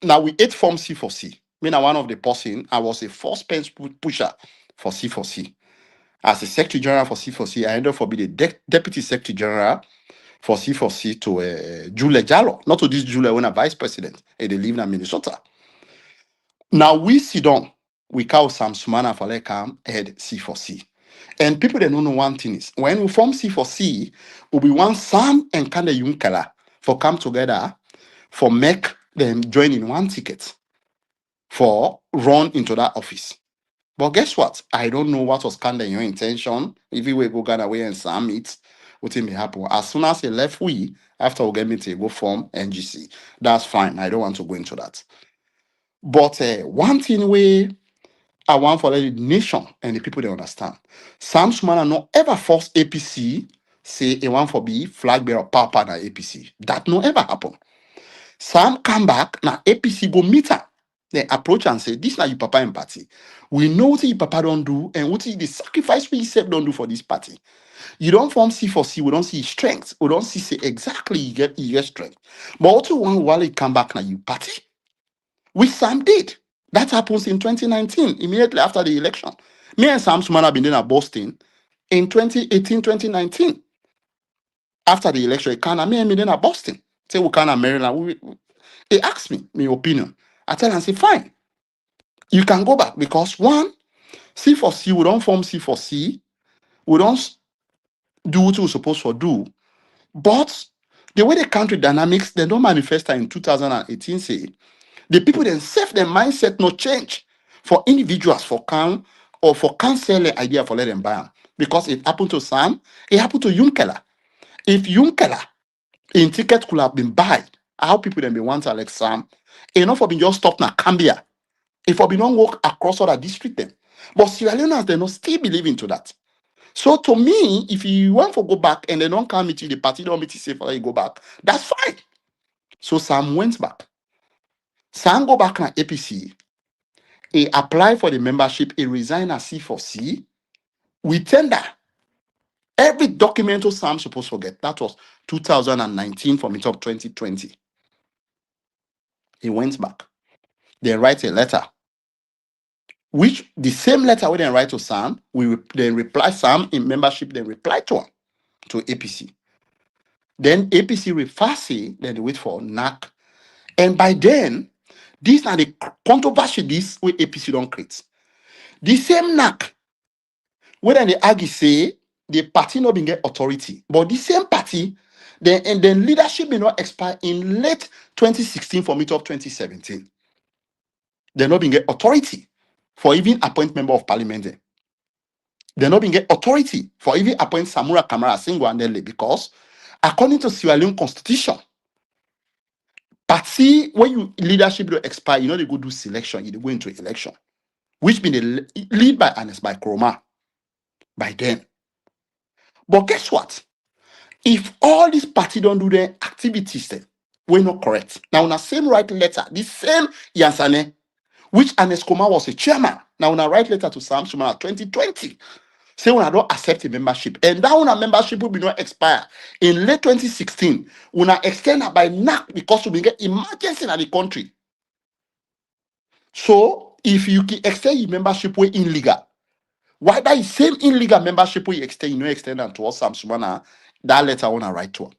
now we ate form C for C. Me now one of the person, I was a first pence pusher for C for C. As a secretary general for C for C, I ended up being the deputy secretary general for C for C to Jule Jalo, not to this Jule when a vice president, and they live in Minnesota. Now we sit down, we call Sam Sumana for like head C for C. And people they don't know one thing is when we form C for C, we want Sam and Kande Yunkela for come together for make them join in one ticket for run into that office. But guess what? I don't know what was kind of your intention. If you will go Ghana away and Sam it, what may happen. As soon as he left we, after we get me to go form NGC. That's fine. I don't want to go into that. But one thing we I want for the nation and the people they understand. Sam Sumana no ever force APC say he want for be flag bearer papa na APC. That no ever happen. Sam come back, now APC go meet her. They approach and say, this now you papa and party. We know what your papa don't do and what is the sacrifice we self don't do for this party. You don't form C for C, we don't see strength. We don't see say exactly you get strength. But also one while it come back now you party. Which Sam did. That happens in 2019, immediately after the election. Me and Sam Sumana been in at Boston in 2018, 2019. After the election, me and me in at Boston. Say we can Maryland. He asked me my opinion. I tell him, I say, fine, you can go back because one, C for C, we don't form C for C, we don't do what we're supposed to do. But the way the country dynamics, they don't manifest in 2018, say the people themselves, their mindset no change for individuals for can or for cancel the idea for let them buy them. Because it happened to Sam, it happened to Yunkela. If Yunkela in ticket could have been buy, how people then be want to like Sam, enough of being just stop na Cambia. If we don't work across other district them. But Sierra Leoneans, they don't still believe into that. So to me, if you want to go back and they don't come meet you, the party don't meet you say for you go back, that's fine. So Sam went back. Sam go back na APC. He applied for the membership, he resigned as C for C. We tender every document Sam supposed to get. That was 2019 from it up 2020. He went back. They write a letter which the same letter we then write to Sam, we then reply Sam in membership, then reply to him, to APC. Then APC refers it, then they wait for NAC. And by then, these are the controversy this way APC don't create. The same NAC, when they argue say the party not being get authority, but the same party, then leadership may not expire in late 2016 for mid of 2017. They're not being get authority for even appoint member of parliament there. They're not being get authority for even appoint Samura Kamara single-handedly because according to Sierra Leone constitution, party when you leadership don't expire, you know they go do selection, you go into election, which been the lead by Ernest by Kroma by then. But guess what? If all these party don't do their activities, then we're not correct. Now, on the same right letter, the same Yansane, which Ernest Koma was a chairman. Now, on a write letter to Sam Sumana 2020. Say when I don't accept a membership, and that one a membership will be not expire in late 2016. When I extend it by NAC because we get emergency in the country. So if you can extend your membership way illegal, why that same illegal membership way you extend, you know extend that to us Sam Sumana, that letter I want to write to him.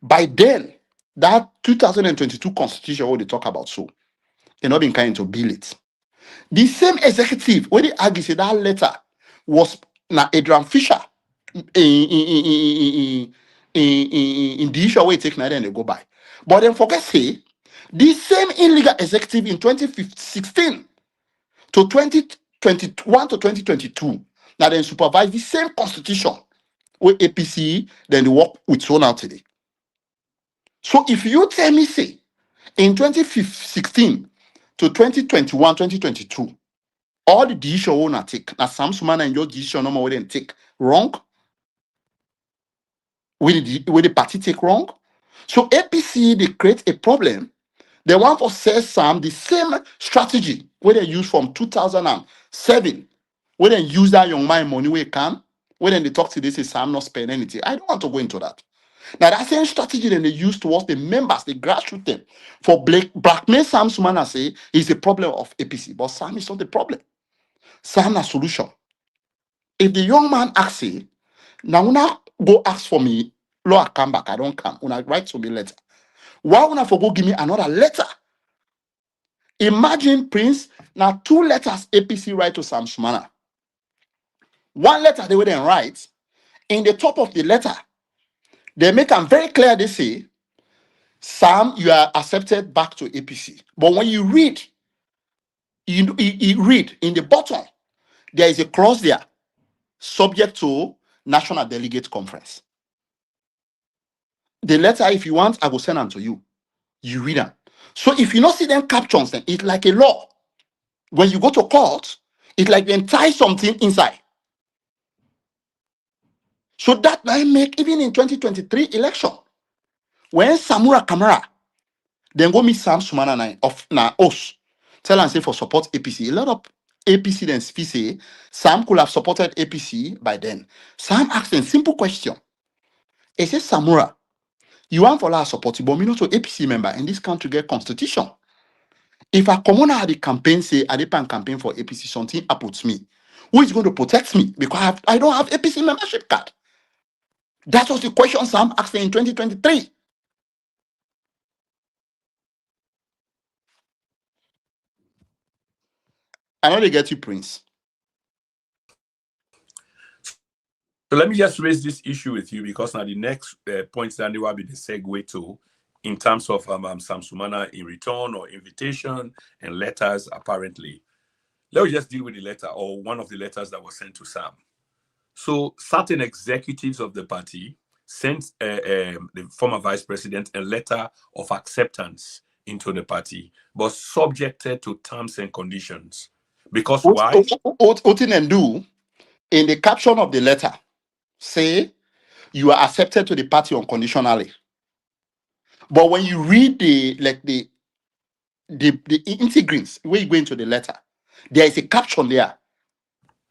By then, that 2022 constitution what they talk about so, they not been kind to bill it. The same executive when they argue say that letter was na Adrian Fisher in the issue where you take now then they go by. But then forget say, the same illegal executive in 2016 to 2021 to 2022, now then supervise the same constitution with APC, then they work with Sona today. So if you tell me, say, in 2016 to 2021, 2022, all the decision we want to take, now Sam Sumana and your decision no more we didn't take wrong, will the party take wrong? So APC, they create a problem. They want to sell Sam the same strategy where they use from 2007, where they use that young man money where can, when they talk to this, say Sam not spend anything. I don't want to go into that. Now that same strategy that they use towards the members, the grassroots them, for blackmail Sam Sumana say is the problem of APC. But Sam is not the problem. Sam a solution. If the young man asks say, now when I go ask for me, law I come back, I don't come. When I write to me letter. Why when I for go give me another letter? Imagine Prince, now 2 letters APC write to Sam Sumana. 1 letter they will then write. In the top of the letter, they make them very clear. They say, Sam, you are accepted back to APC. But when you read, you read in the bottom, there is a clause there, subject to National Delegate Conference. The letter, if you want, I will send them to you. You read them. So if you not see them captions, then it's like a law. When you go to court, it's like they tie something inside. So that might make, even in 2023 election, when Samura Kamara, then go meet Sam Sumana of us, tell and say for support APC. A lot of APC then say Sam could have supported APC by then. Sam asked a simple question. He says, Samura, you want for our support, but me not to APC member in this country get constitution. If a commoner at the campaign say I depend campaign for APC, something happens to me, who is going to protect me? Because I don't have APC membership card. That was the question Sam asked in 2023. I know they get you, Prince. So let me just raise this issue with you because now the next point that will be the segue to in terms of Sam Sumana in return or invitation and letters apparently. Let me just deal with the letter or one of the letters that was sent to Sam. So certain executives of the party sent the former vice president a letter of acceptance into the party, but subjected to terms and conditions. Because why? What and do in the caption of the letter say you are accepted to the party unconditionally. But when you read the integrants, where you go into the letter, there is a caption there.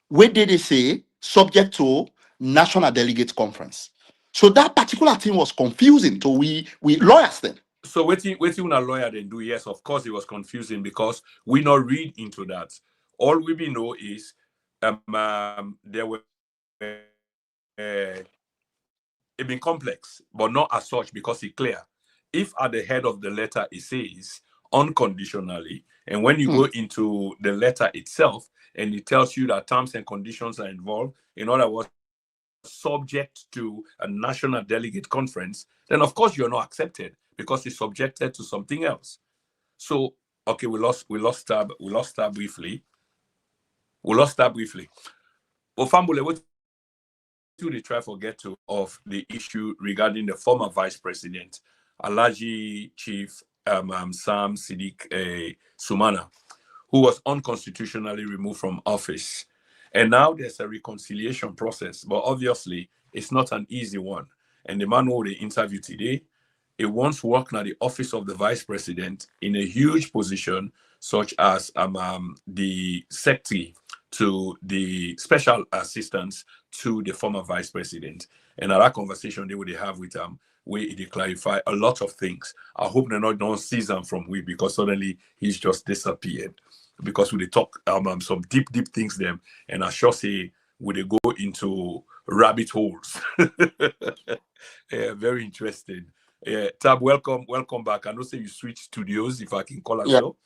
Where did they say subject to National Delegate Conference? So that particular thing was confusing to we lawyers then. So waiting a lawyer then do, yes, of course it was confusing because we not read into that. All we know is there were it been complex, but not as such because it's clear. If at the head of the letter it says unconditionally, and when you go into the letter itself and it tells you that terms and conditions are involved, in other words, subject to a national delegate conference, then of course you're not accepted because it's subjected to something else. So okay, we lost that briefly. Ofambule, what do they try to get to of the issue regarding the former vice president, Alhaji Chief Sam Siddiq Sumana, who was unconstitutionally removed from office. And now there's a reconciliation process, but obviously it's not an easy one. And the man who they interviewed today, he once worked at the office of the vice president in a huge position, such as the secretary to the special assistants to the former vice president. And at that conversation they would have with where they clarify a lot of things. I hope they not don't seize them from we because suddenly he's just disappeared. Because we talk some deep things them, and I sure say we they go into rabbit holes. Yeah, very interesting. Yeah, Tab, welcome back. I know say you switch studios, if I can call it so.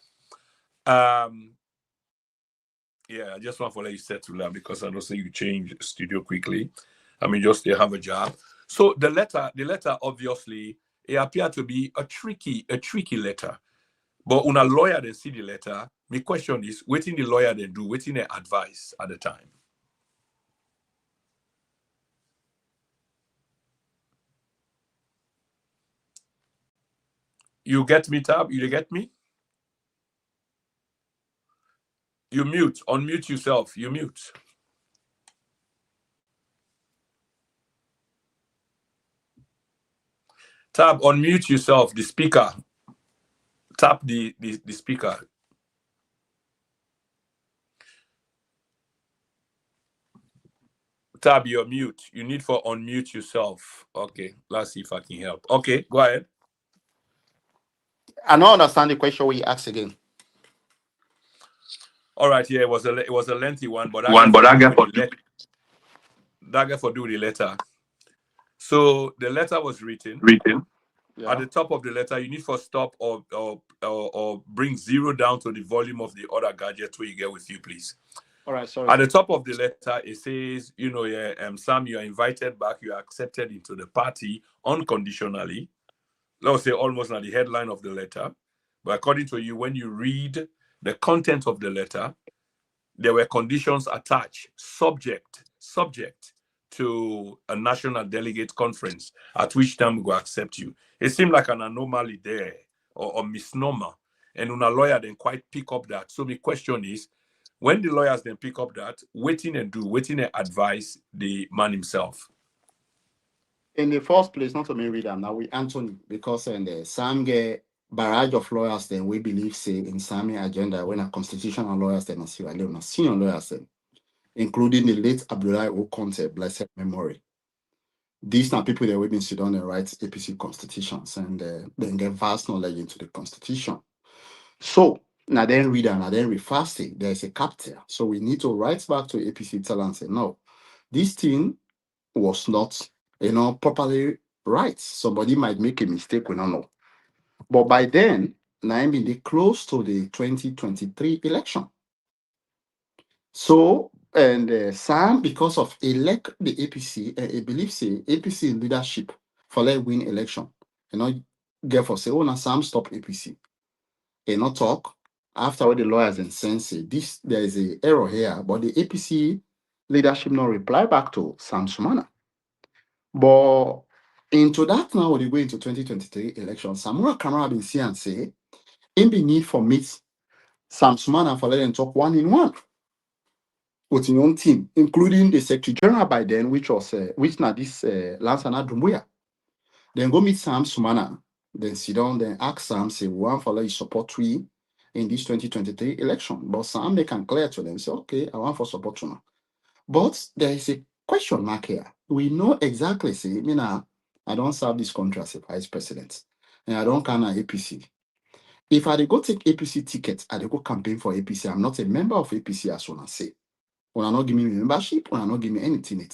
Yeah, I just want to let you settle that because I know say you change studio quickly. I mean, just they have a job. So the letter obviously it appeared to be a tricky letter. But when a lawyer then see the letter, my question is, waiting the lawyer then do, waiting the advice at the time. You get me, Tab? You get me? You mute, unmute yourself. You mute. Tab, unmute yourself, the speaker. Tap the speaker. Tab, you're mute. You need for unmute yourself. Okay, let's see if I can help. Okay, go ahead. I don't understand the question we asked again. All right, yeah, it was a lengthy one, but I get for do the letter. So the letter was written. Yeah. At the top of the letter, you need for stop or bring 0 down to the volume of the other gadget where you get with you, please. All right, sorry. At the top of the letter, it says, Sam, you are invited back. You are accepted into the party unconditionally. Let's say almost at the headline of the letter. But according to you, when you read the content of the letter, there were conditions attached, subject to a national delegate conference, at which time we will accept you. It seemed like an anomaly there, or misnomer. And when a lawyer then quite pick up that. So my question is, when the lawyers then pick up that, waiting and advise the man himself. In the first place, not to me read them now, we Anthony, because in the Sam get barrage of lawyers then we believe say in Sami agenda when a constitutional lawyers then senior lawyers then, including the late Abdullah Okonte, blessed memory. These are people that we've been sitting down and write APC constitutions and then get vast knowledge into the constitution. So now then read and then reverse it. There's a capture. So we need to write back to APC tell and say, no, this thing was not, properly right. Somebody might make a mistake, we don't know. But by then, now they close to the 2023 election. So, and Sam, because of elect the APC, I believe say APC leadership for let win election. Get for say, oh, now Sam stop APC. Not talk after the lawyers and sense this there is a error here, but the APC leadership not reply back to Sam Sumana. But into that now, when you go into 2023 election, Samura Kamara been see and say, in the need for meet Sam Sumana for letting talk 1-on-1 with your own team, including the Secretary General by then, which now this Lansana Dumbuya. Then go meet Sam Sumana, then sit down, then ask Sam, say, one for let support we in this 2023 election. But Sam they can clear to them, say, okay, I want for support you. But there is a question mark here. We know exactly, say, I don't serve this country as a vice president, and I don't count APC. If I go take APC ticket, I go campaign for APC. I'm not a member of APC as one say. When I not give me membership, when I not give me anything.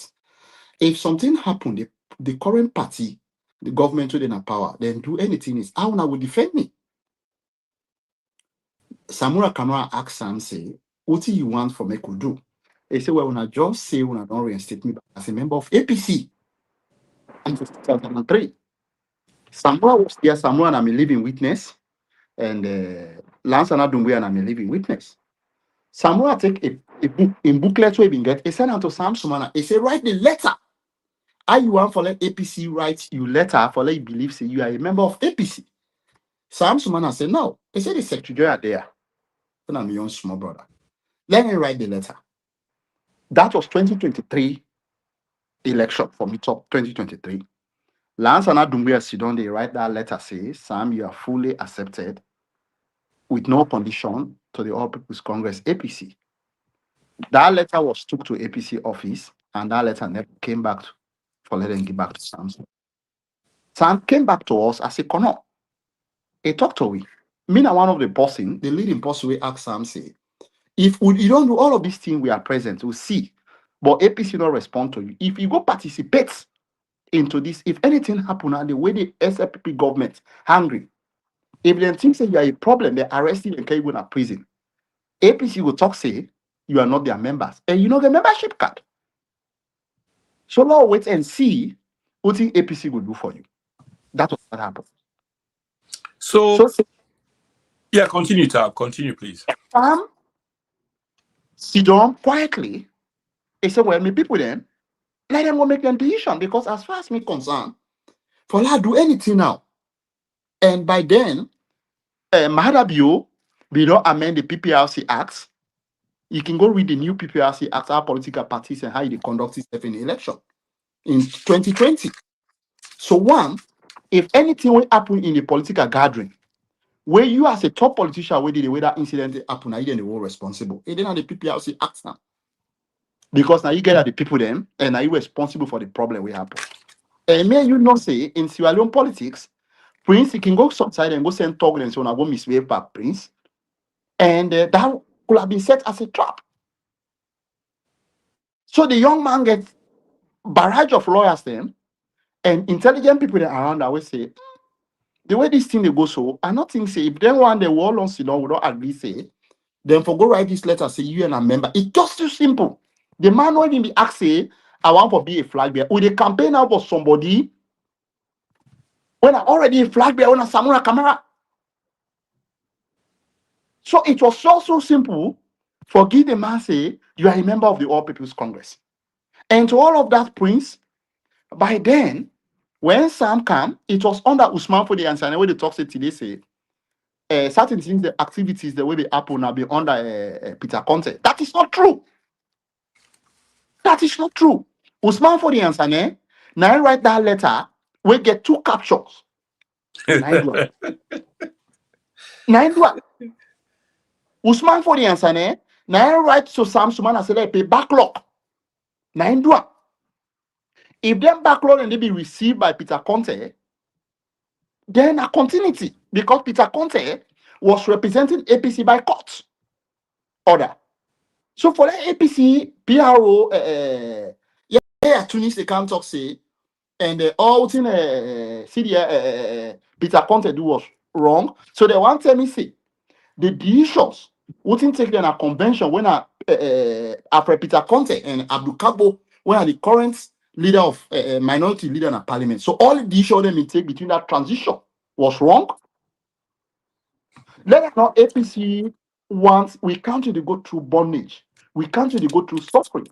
If something happened, the current party, the government within a power, then do anything is how I would defend me. Samura Kamara asked Sam, say, what do you want for me to do? They say, well, when I just say when I don't reinstate me as a member of APC in 2003. Samura was there, Samura and I'm a living witness, and Lansana Dumbuya and I'm a living witness. Samura take a book in booklet where we get a send out to Sam Sumana. He say, write the letter. I you want for let APC write you letter for let you believe say you are a member of APC. Sam Sumana said, no. He said the secretary are there. Then I'm your small brother. Let me write the letter. That was 2023 election for me, top 2023. Lansana Dumbuya Sidon, they write that letter, say, Sam, you are fully accepted with no condition to the All People's Congress APC. That letter was took to APC office, and that letter never came back for letting give back to Sam. Sam came back to us as a corner. He talked to me. Me and one of the person, the leading person, we asked Sam, say, if you don't do all of these things, we are present, we'll see. But APC don't respond to you. If you go participate into this, if anything happen and the way the SLPP government hungry, if they think say you are a problem, they arrest you and carry you to prison. APC will talk say you are not their members and you know the membership card. So now wait and see what the APC will do for you. That was what happened. So So yeah, continue, Tab. Continue, please. Sam sit down quietly. He said, well, me people then, let them go make their decision because as far as me concerned, for I do anything now. And by then, Mahadabio, we don't amend the PPRC Acts. You can go read the new PPRC Act, how political parties and how they conduct itself in the election in 2020. So one, if anything will happen in the political gathering, where you as a top politician, where did the way that incident happen, are you then the one responsible? It didn't the PPRC Act now. Because now you get at the people then, and are you responsible for the problem we happen? And may you not say in Sierra Leone politics, Prince, he can go outside and go send talk and so on, I go misbehave back Prince. And that could have been set as a trap. So the young man gets barrage of lawyers then and intelligent people that around that will say, the way this thing they go so, I not think say if they want the wall on Sidon would not agree say, then for go write this letter, say you and a member. It's just too simple. The man won't even be asked say, I want to be a flag bearer. With a campaign out for somebody when I already a flag bearer on a Samura camera. So it was so simple. Forgive the man say, you are a member of the All People's Congress. And to all of that, Prince, by then, when Sam came, it was under Usman for the answer. And when they talk today, say, certain things, the activities, the way they happen now be under Peter Conte. That is not true. That is not true. Usman for the answer, now I write that letter, we get two captions. Nine do am. Nine do am. Usman for the answer, now I write to Sam Sumana say they pay backlog. Nine do am. If them backlog and they be received by Peter Conte, then a continuity because Peter Conte was representing APC by court order. So for that APC, PRO, yeah, Tunis they can't talk say, and all thing Peter Conte do was wrong. So they want tell me say the decisions wouldn't take them a convention when after Peter Conte and Abdul Kabo when are the current leader of minority leader in a parliament. So all the decisions them take between that transition was wrong. Let us not APC once we country to go through bondage, we country to go through suffering.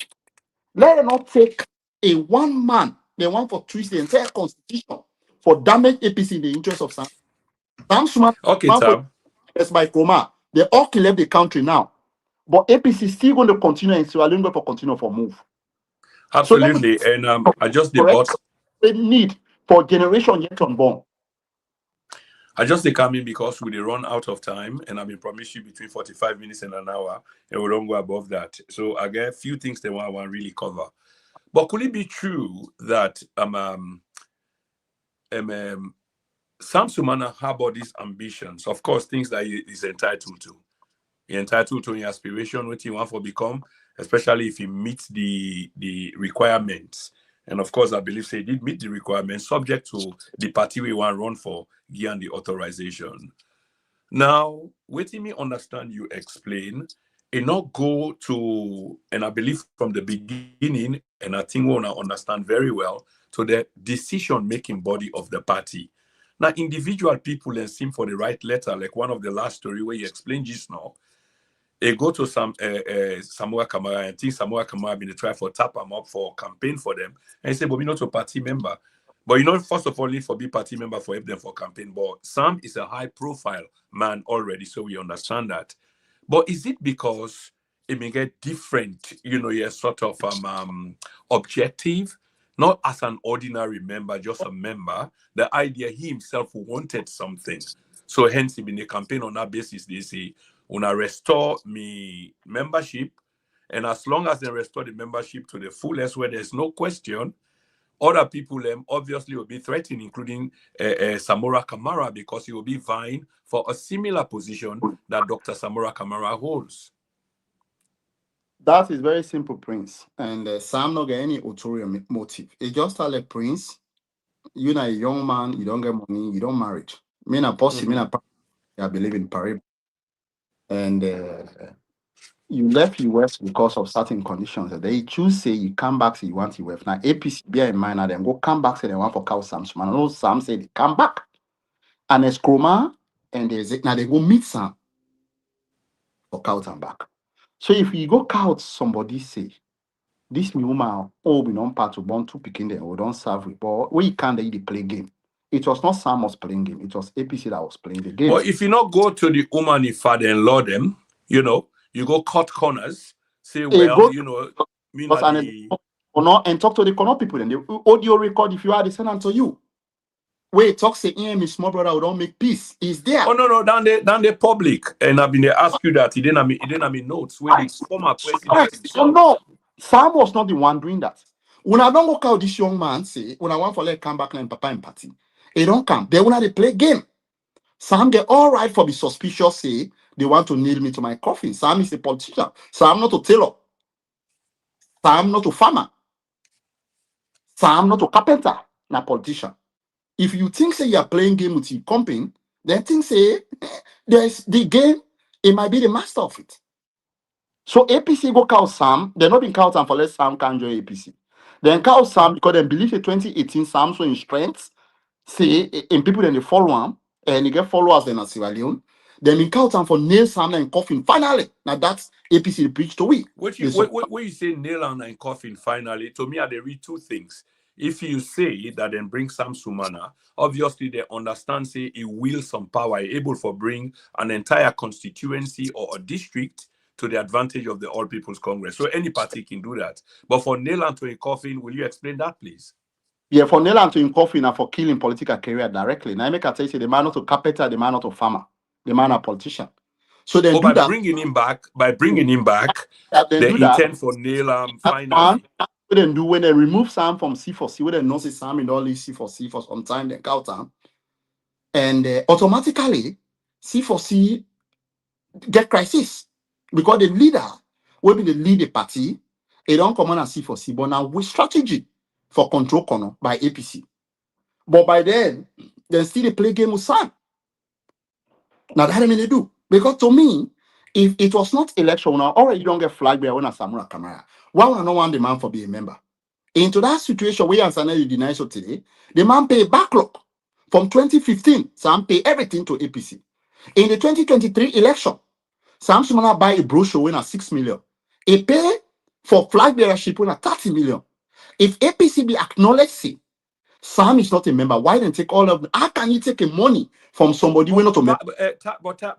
Let us not take a one man, the one for twist the entire constitution for damage APC in the interest of Sam. Sam Sumana, Okay, one for Tab. as by Chroma. They all left the country now. But APC still going to continue and Sierra Leone going to continue for move. So let me Absolutely. And I just correct debut. the need for generation yet unborn. I just they come in because we run out of time, and I've been promised you between 45 minutes and an hour, and we don't go above that. So I get a few things that I want to really cover. But could it be true that Sam Sumana harbour these ambitions? Of course, things that he is entitled to. He's entitled to an aspiration, what he want to become, especially if he meets the requirements. And of course, I believe he did meet the requirements, subject to the party we want to run for, given the authorization. Now, waiting me understand you explain, it not go to, and I believe from the beginning, and I think we want to understand very well, to the decision-making body of the party. Now, individual people and seem for the right letter, like one of the last story where you explained just now, they go to some Samoa Kamara and think Samoa Kamara been try for tap them up for campaign for them. And he say, but we're not a party member. But first of all, need for be party member for help them for campaign. But Sam is a high profile man already, so we understand that. But is it because it may get different, you're sort of objective, not as an ordinary member, just a member. The idea he himself wanted something. So hence he been a campaign on that basis. They say, "Una restore me membership," and as long as they restore the membership to the fullest, where there's no question, other people obviously will be threatened, including Samora Kamara, because he will be vying for a similar position that Dr. Samora Kamara holds. That is very simple, Prince. And Sam not get any ulterior motive. It's just like Prince, you're not a young man, you don't get money, you don't marry. Me na bossy, me na I believe in Paris. And you left US because of certain conditions. And then you choose say you come back, say you want UF. Now APC bear in mind, and then go come back, say they want for cow Sam Sumana. No, Sam say they come back. And it's Chroma and there's now they go meet Sam for count and back. So if you go count somebody say this me woman oh we don't part to born two picking them we don't serve with but we can't they play game. It was not Sam was playing game, it was APC that was playing the game. But if you not go to the woman if father-in-law them, you go cut corners, say, Hey, well, go me us not and the and talk to the corner people then the audio record if you are the send to you. Wait, talk say my small brother we don't make peace. Is there? Oh no, down the public. And I've been they ask you that. He didn't have notes where the former president So himself. no, Sam was not the one doing that. When I don't look out this young man say, when I want for let come back and papa and party, they don't come. They wanna they play game. Sam get all right for be suspicious say they want to nail me to my coffin. Sam is a politician. Sam not a tailor. Sam not a farmer. Sam not a carpenter. Na politician. If you think say you are playing game with your company, then think say there's the game. It might be the master of it. So APC go call Sam. They're not been called Sam for less Sam can join APC. Then call Sam because they believe the 2018 Sam so in strength. Say in people then they follow him and they get followers then as Sierra Leone. Then in call Sam for nail Sam and coffin. Finally, now that's APC preach to we. What They you support. what you say nail on and coffin finally, to me, they read two things. If you say that then bring Sam Sumana, obviously they understand say he will some power, able for bring an entire constituency or a district to the advantage of the All People's Congress. So any party can do that. But for nail onto a coffin, will you explain that, please? Yeah, for nail to in coffin and for killing political career directly. Now I make a tell you say the man not a carpenter, the man not a farmer, the man a politician. So then Or do by that. bringing him back, Then the do that. intent for nail That's one. finally. What they do when they remove Sam from C4C, when they know say Sam in all these C4C for some time, they count Sam. And automatically, C4C get crisis. Because the leader, will be the lead the party, they don't come on as C4C, but now with strategy for control corner by APC. But by then, they still they play game with Sam. Now that I mean they do. Because to me, if it was not election now, already you don't get flag bearer when a Samura Kamara. Why would I not want the man for be a member? Into that situation where Ansana you deny so today, the man pay backlog from 2015. Sam pay everything to APC. In the 2023 election, Sam Sumana buy a brochure when at 6 million. He pay for flag bearership when at 30 million. If APC be acknowledged, see, Sam is not a member. Why then take all of them? How can you take a money from somebody who not a member?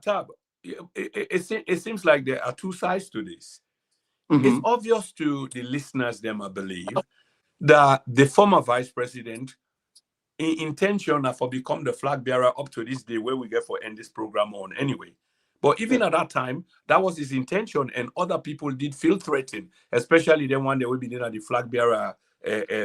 Tab. It seems like there are two sides to this. It's Mm-hmm. obvious to the listeners, them I believe, that the former vice president intention for become the flag bearer up to this day where we get for end this program on anyway. But even at that time, that was his intention, and other people did feel threatened, especially then one day will be in the flag bearer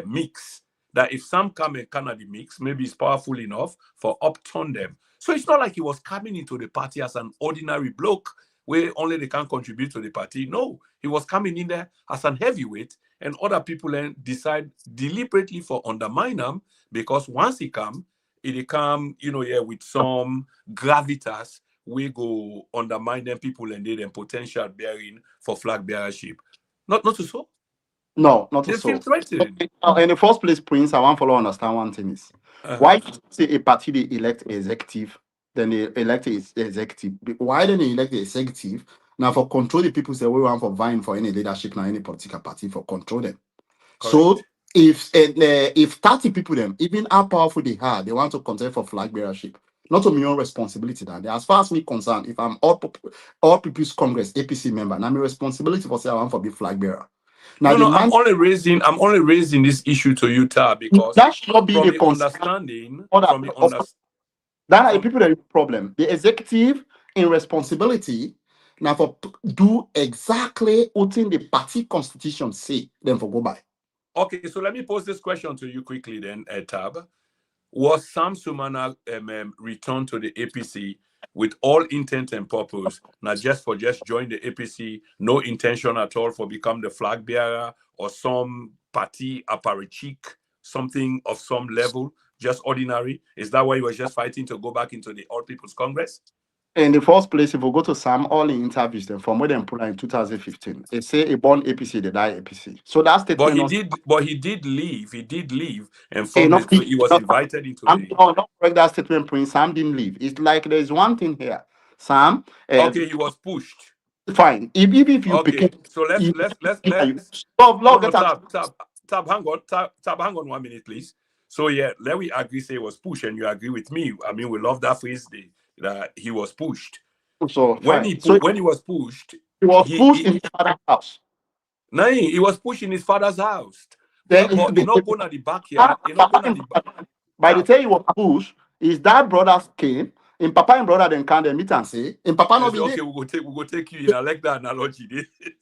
mix. That if some come and cannot the mix, maybe it's powerful enough for upturn them. So it's not like he was coming into the party as an ordinary bloke where only they can contribute to the party. No, he was coming in there as an heavyweight, and other people then decide deliberately for undermine him because once he come, it come, with some gravitas, we go undermine them people and they them potential bearing for flag bearership. Not to so. No, not They feel so. threatened. In the first place, Prince, I want to follow understand one thing is Uh-huh. why you say a party they elect executive, then they elect is executive. Why then they elect the executive? Now for control the people say we want for vying for any leadership now any political party for control them. So Correct. if 30 people them, even how powerful they are, they want to contest for flag bearership. Not to my own responsibility that as far as me concerned, if I'm all People's Congress APC member, now my responsibility for say I want for be flag bearer. Now No, the no, I'm man only raising this issue to Utah because that should not be from the the concern. understanding, Other from the under that are the from people that have problem. The executive in responsibility now for do exactly what in the party constitution say, then for go by. okay, so let me pose this question to you quickly then, Tab. Was Sam Sumana returned to the APC with all intent and purpose, not just for just join the APC, no intention at all for become the flag bearer or some party apparatchik, something of some level, just ordinary? Is that why he was just fighting to go back into the All People's Congress? In the first place, if we go to Sam, all the interviews then from where they put in 2015, they say a born APC, they die APC. So that But statement he was did. But he did leave. He did leave and form enough. this. He was invited into I'm the. not correct that statement, Prince. Sam didn't leave. It's like there's one thing here. Sam, Okay, he was pushed. fine. If you pick Okay, it, so if let's love no get no at tab hang on 1 minute please. So yeah, let we agree say he was pushed and you agree with me. I mean we love that phrase that he was pushed. so fine. So When he was pushed, he was pushed in he his father's house. no he was pushed in his father's house. Then But he not going at the backyard. He not going at the by the tab. time he was pushed, his dad brothers came. In Papa and brother then can they meet and say, in Papa And not say, be there. okay, we go take you in. I like that analogy.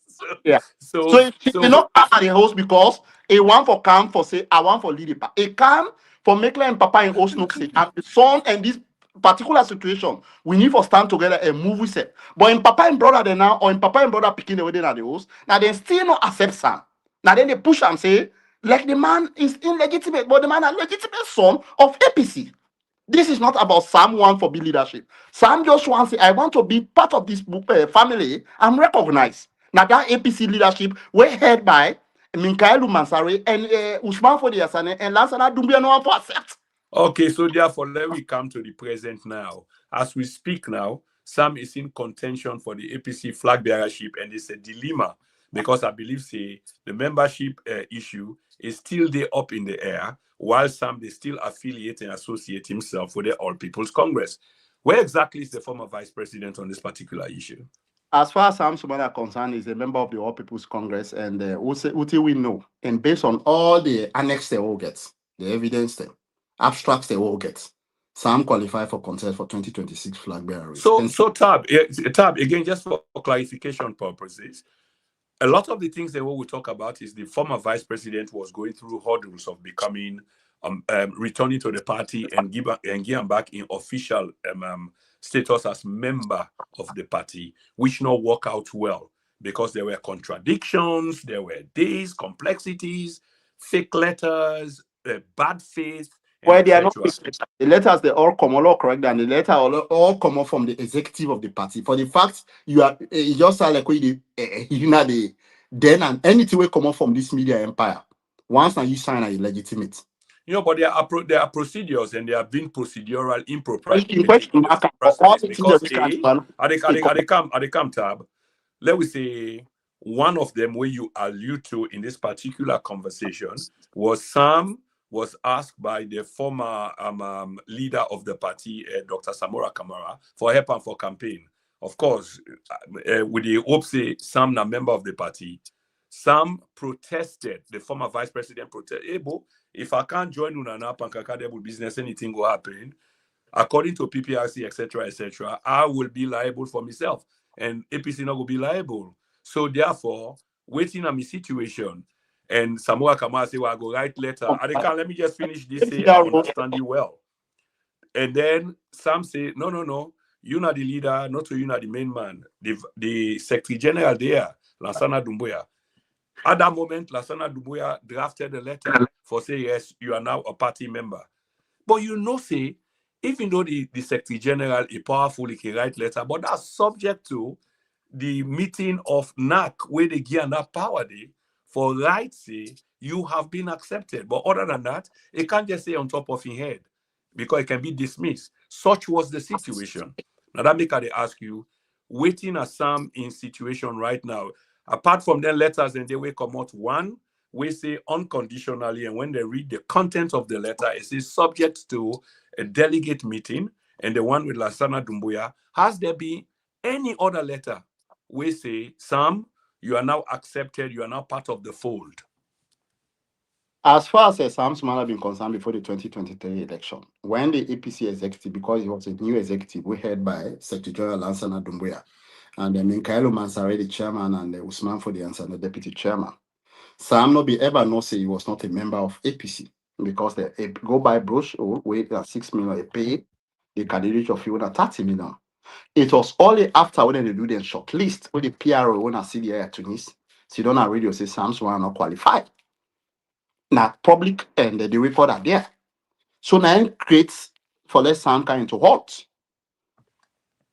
so Yeah. So so he so not come at the house because a one for come for say I want for lead it. A come for make and Papa in host no say and the son and this particular situation we need for stand together and move with it. But in Papa and brother then now or in Papa and brother picking the wedding at the house now they still not accept Sam. Now then they push and say like the man is illegitimate but the man a legitimate son of APC. This is not about Sam want for be leadership. Sam just wants to say, I want to be part of this family. I'm recognized. Now that APC leadership we're head by Minkailu Mansari and Usman Fodiasane and Lansana Dumbia no one for accept. Okay, so therefore, let we come to the present now. As we speak now, Sam is in contention for the APC flag bearership, and it's a dilemma because I believe, say, the membership issue is still there up in the air, while Sam they still affiliate and associate himself with the All People's Congress. Where exactly is the former vice president on this particular issue? As far as Sam Sumana concerned, is a member of the All People's Congress, and Uti we know, and based on all the annex they all get, the evidence, the abstracts they all get, Sam qualified for contest for 2026 flag bearer race. So, And so tab again, just for clarification purposes, a lot of the things that what we talk about is the former vice president was going through hurdles of becoming returning to the party and getting back in official status as member of the party, which not work out well because there were contradictions, there were days, complexities, fake letters, bad faith, and Well, they are not etc. the letters they all come all correct, and the letter all come up from the executive of the party. For the fact you are it just sound like we you know the then and anything will come up from this media empire. Once now you sign are illegitimate. But there are procedures and there have been procedural In impropriety question in the mark first all place the things that because we can do. at the come tab, let me say one of them where you allude to in this particular conversation was Sam was asked by the former leader of the party, Dr. Samora Kamara, for help and for campaign. Of course, with the hope say Sam, a member of the party, Sam protested. The former vice president protested. Hey, if I can't join Unana Pankakadebo business, anything will happen. According to PPRC, etc., I will be liable for myself, and APC not will be liable. So therefore, waiting on my situation. And Samoa Kamara say, well, I go write letter. I can't let me just finish this, say I understand you well. And then Sam say, no. You're not the leader, not you not the main man. The Secretary General there, Lansana Dumbuya, at that moment, Lassana Dubuya drafted a letter for say, yes, you are now a party member. But say, even though the Secretary General is powerful, he can write letter, but that's subject to the meeting of NAC where they give that power day for right say you have been accepted. But other than that, it can't just say on top of your head because it can be dismissed. Such was the situation. Now that make I ask you, waiting as some in situation right now, apart from the letters and they will come out one, we say unconditionally, and when they read the content of the letter, it says subject to a delegate meeting, and the one with Lassana Dumbuya, has there been any other letter we say, Sam, you are now accepted, you are now part of the fold? As far as Sam Sumana been concerned before the 2023 election, when the APC executive, because he was a new executive, we heard by Secretary General Lansana Dumbuya, and then Minkailu Mansari, the chairman, and Usman for the answer, the deputy chairman. Sam no be ever no say he was not a member of APC because they go by brochure with 6 million a pay, the candidate of you 30 million. It was only after when they do the short list when the PRO when I see the air Tunis, see don't radio say Sam's one not qualified. Now public and the record are there. So now it creates for less Sam kind to halt.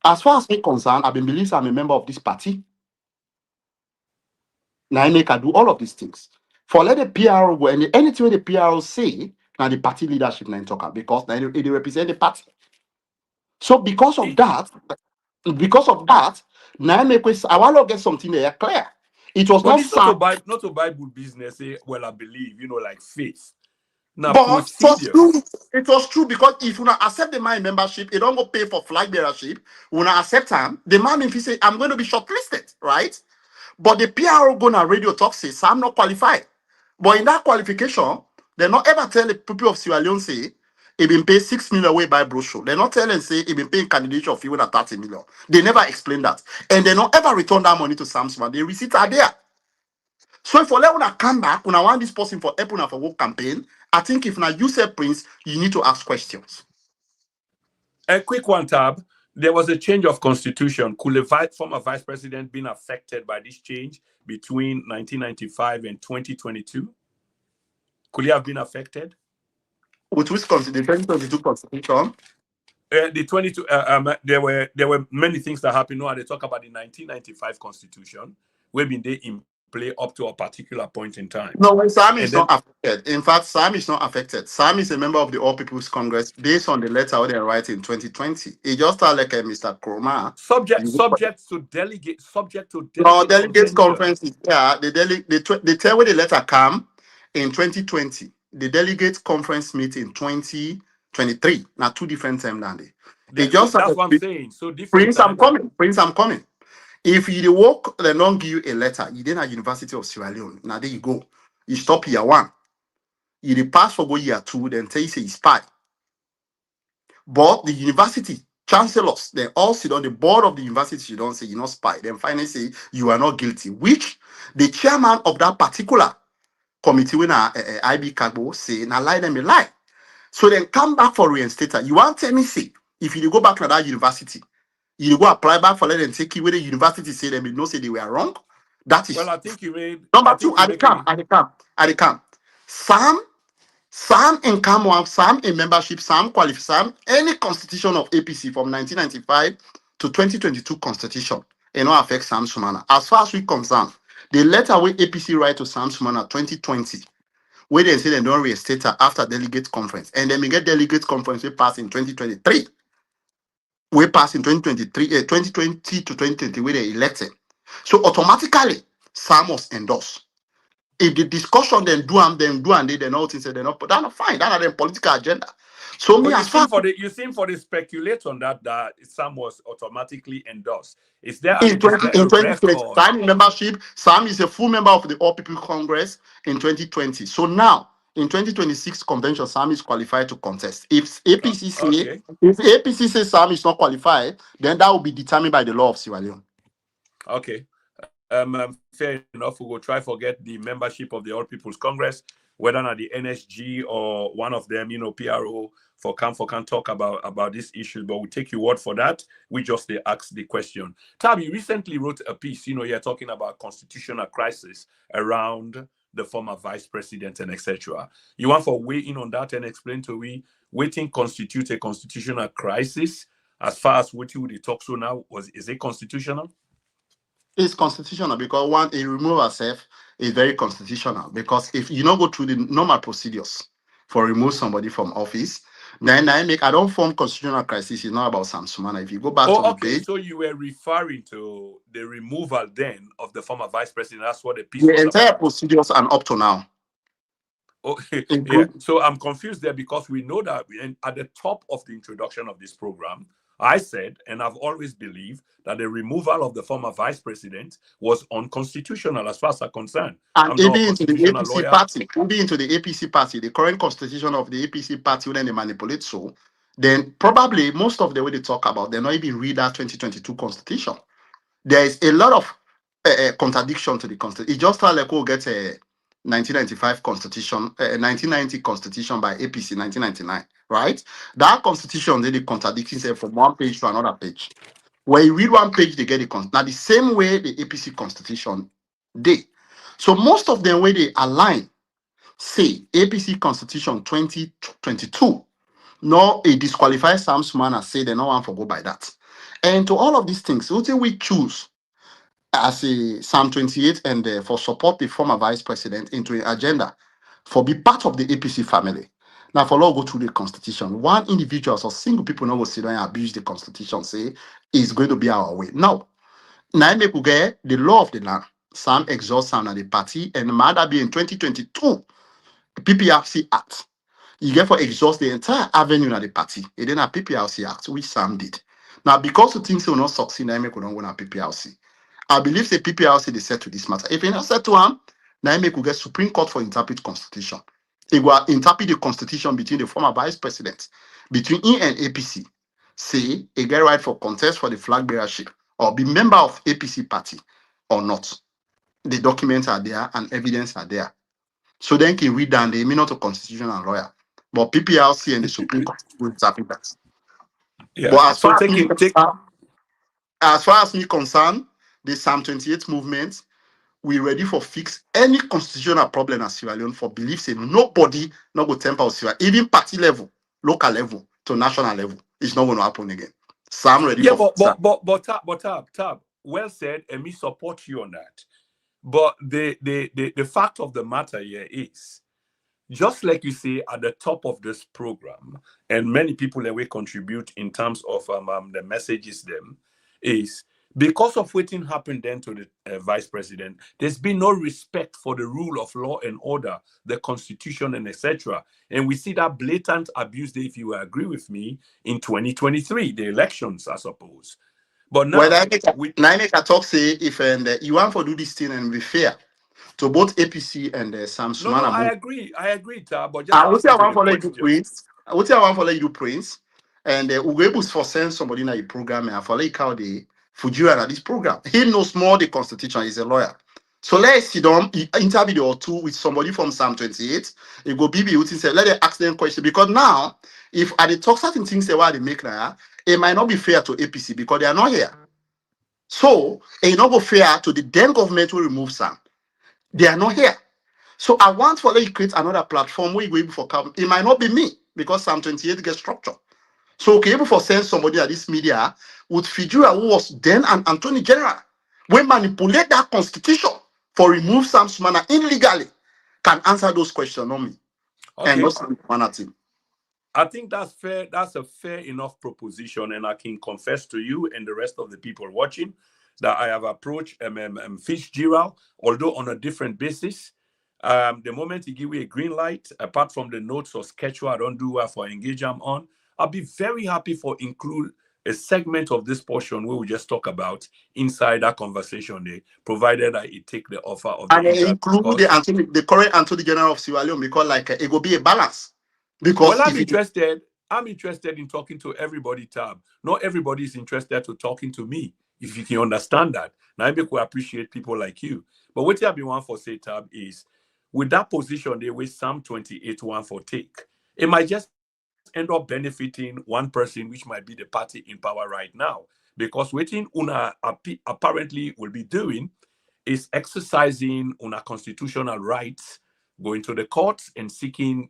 As far as me concerned, I've been believed I'm a member of this party. Now I make I do all of these things. For let the PRO go and anything the PRO say, now the party leadership now talk because now they represent the party. So because of that, now I make I want to get something there clear. It was But not it's not sad, to buy, not to Bible business. Well, I believe, like faith. Now but it was procedures. true. It was true because if you not accept the man membership, you don't go pay for flag bearership. When I accept him, the man if he say I'm going to be shortlisted, right? But the PRO go on radio talk says I'm not qualified. But in that qualification, they not ever tell the people of Sierra Leone say he been paid 6 million away by brochure. They not tell and say he been paying candidate of even at 30 million. They never explain that. And they not ever return that money to Samsung. The receipts are there. So if let una come back, when I want this person for help una for work campaign, I think if now you say Prince, you need to ask questions. A quick one, Tab. There was a change of constitution. Could a former vice president been affected by this change between 1995 and 2022? Could he have been affected? With which the 2022 constitution? The 22. There were many things that happened. No, they talk about the 1995 constitution, where been they in play up to a particular point in time, No, when Sam and is then not affected. In fact, Sam is not affected. Sam is a member of the All People's Congress based on the letter they write in 2020. He just started like a Mr. Kroma. subject to No, delegate delegates convention. conference is yeah. They tell where the letter come in 2020. The delegates conference meet in 2023. Now two different times than they. It So just that's started. what I'm saying. So different Prince, I'm time. coming. Prince, I'm coming. If you dey work, they don't give you a letter. You then at University of Sierra Leone. Now there you go. You stop year one. You dey pass for go year two, then tell you say you spy. But the university chancellors, they all sit on the board of the university. You don't say you're not spy. Then finally say you are not guilty. Which the chairman of that particular committee, when IB Kagbo say, now lie them a lie. So then come back for reinstater. You want tell me say if you go back to that university, you go apply back for let them take you where the university say them no say they were wrong. That Well, is I think you made. I number two. think you At the make a. camp, at the camp, at the camp. Sam in Camwan, Sam in membership, Sam qualify, Sam any constitution of APC from 1995 to 2022 constitution, it not affect Sam Sumana. As far as we concerned, the letter where APC write to Sam Sumana 2020, where they say they don't reinstate her after delegate conference, and then we get delegate conference we pass in 2023, we pass in 2020 to 2020 where they elected. So automatically, Sam was endorsed. If the discussion then do and they not say they're not put that fine. That are the political agenda. So me But as far you seem for the speculate on that Sam was automatically endorsed. Is there in a 2020, record? Sam in membership, Sam is a full member of the All People Congress in 2020. So now in 2026 convention, Sam is qualified to contest. Okay. If APC says Sam is not qualified, then that will be determined by the law of Sierra Leone. Okay. Fair enough. We will try forget the membership of the All People's Congress, whether not the NSG or one of them, PRO can talk about these issues, but we take your word for that. We just ask the question. Tab, you recently wrote a piece, you're talking about constitutional crisis around the former vice president and etc. You want for weigh in on that and explain to we waiting constitute a constitutional crisis as far as what you would talk so now is it constitutional? It's constitutional because one, a removal herself is very constitutional because if you don't go through the normal procedures for remove somebody from office, then I don't form constitutional crisis. It's not about Sam Sumana. If you go back to Oh, the okay. page, So you were referring to the removal then of the former vice president. That's what the piece the was entire about. procedures and up to now, Okay, yeah. include So I'm confused there because we know that at the top of the introduction of this program, I said, and I've always believed that the removal of the former vice president was unconstitutional as far as I'm concerned. and I'm not a even into the constitutional APC lawyer. party, even into the APC party, the current constitution of the APC party, when they manipulate so, then probably most of the way they talk about, they're not even read that 2022 constitution. There is a lot of contradiction to the constitution. It just felt like we'll get a 1995 constitution, 1990 constitution by APC 1999, right? That constitution they contradict itself from one page to another page. When you read one page, they get the now the same way the APC constitution they. So most of them where they align, say APC constitution 2022 No, it disqualifies Sam Sumana, say they no one for go by that. And to all of these things, what we choose as a Psalm 28 and for support the former vice president into an agenda for be part of the APC family. Now, for law go through the constitution, one individual or single people not go sit down and abuse the constitution, say is going to be our way. No, now make we get the law of the land. Some exhaust some of the party, and might be in 2022, PPRC Act. You get for exhaust the entire avenue of the party. And then a PPRC Act, which Sam did. Now, because the things will not succeed, I make we don't want a PPRC. I believe the PPRC they said to this matter. If you not said to him, now make we get Supreme Court for interpret constitution. They will interpret the constitution between the former vice president, between him and APC. Say a get right for contest for the flag bearership or be member of APC party or not. The documents are there and evidence are there. So then can read down the may not a constitutional lawyer, but PPRC and the Supreme Court will interpret that. Yeah. But as So far take it. as far as me concerned, the Psalm 28 movement, we ready for fix any constitutional problem at Sierra Leone for beliefs in nobody not go temper Sierra, even party level, local level to national level. It's not going to happen again. So I'm ready Yeah, for Tab. Well said, and me support you on that. But the fact of the matter here is, just like you say at the top of this program, and many people that we contribute in terms of the messages them, is because of what happened then to the vice president, there's been no respect for the rule of law and order, the constitution, and etc. And we see that blatant abuse, if you agree with me, in 2023, the elections, I suppose. But well, now, I make a talk say if and you want to do this thing and be fair to both APC and Sam no, Sumana. I agree, Tab, but just What I listen to want the for let you question. Prince. What I want for let you do Prince. And we're able to send somebody in a program and for like how the Fujiwara at this program. He knows more the constitution, he's a lawyer. So let's sit down, interview or two with somebody from Psalm 28. It go BB Utin say, let them ask them question. Because now, if I they talk certain things about they make now, it might not be fair to APC because they are not here. So it not go fair to the then government who remove Sam. They are not here. So I want for you create another platform where you go able for come. It might not be me because Psalm 28 gets structure. So okay, able for send somebody at this media would figure who was then an Attorney General. We manipulate that constitution for remove Sam Sumana illegally can answer those questions, not me. And Okay. not Sumana team. I think that's fair. That's a fair enough proposition, and I can confess to you and the rest of the people watching that I have approached Fitzgerald, although on a different basis. The moment he give me a green light, apart from the notes or schedule I don't do for engage I'm on, I'll be very happy for include a segment of this portion where we just talk about inside that conversation there, provided that it take the offer of the And interview. include the current Attorney General of Sierra Leone because like it will be a balance. Because Well, if it I'm interested in talking to everybody, Tab. Not everybody is interested to talking to me. If you can understand that, now I make we appreciate people like you. But what I be one for say, Tab, is with that position there with Psalm 28 one for take, it might just end up benefiting one person, which might be the party in power right now. Because waiting Una apparently will be doing is exercising Una constitutional rights, going to the courts and seeking,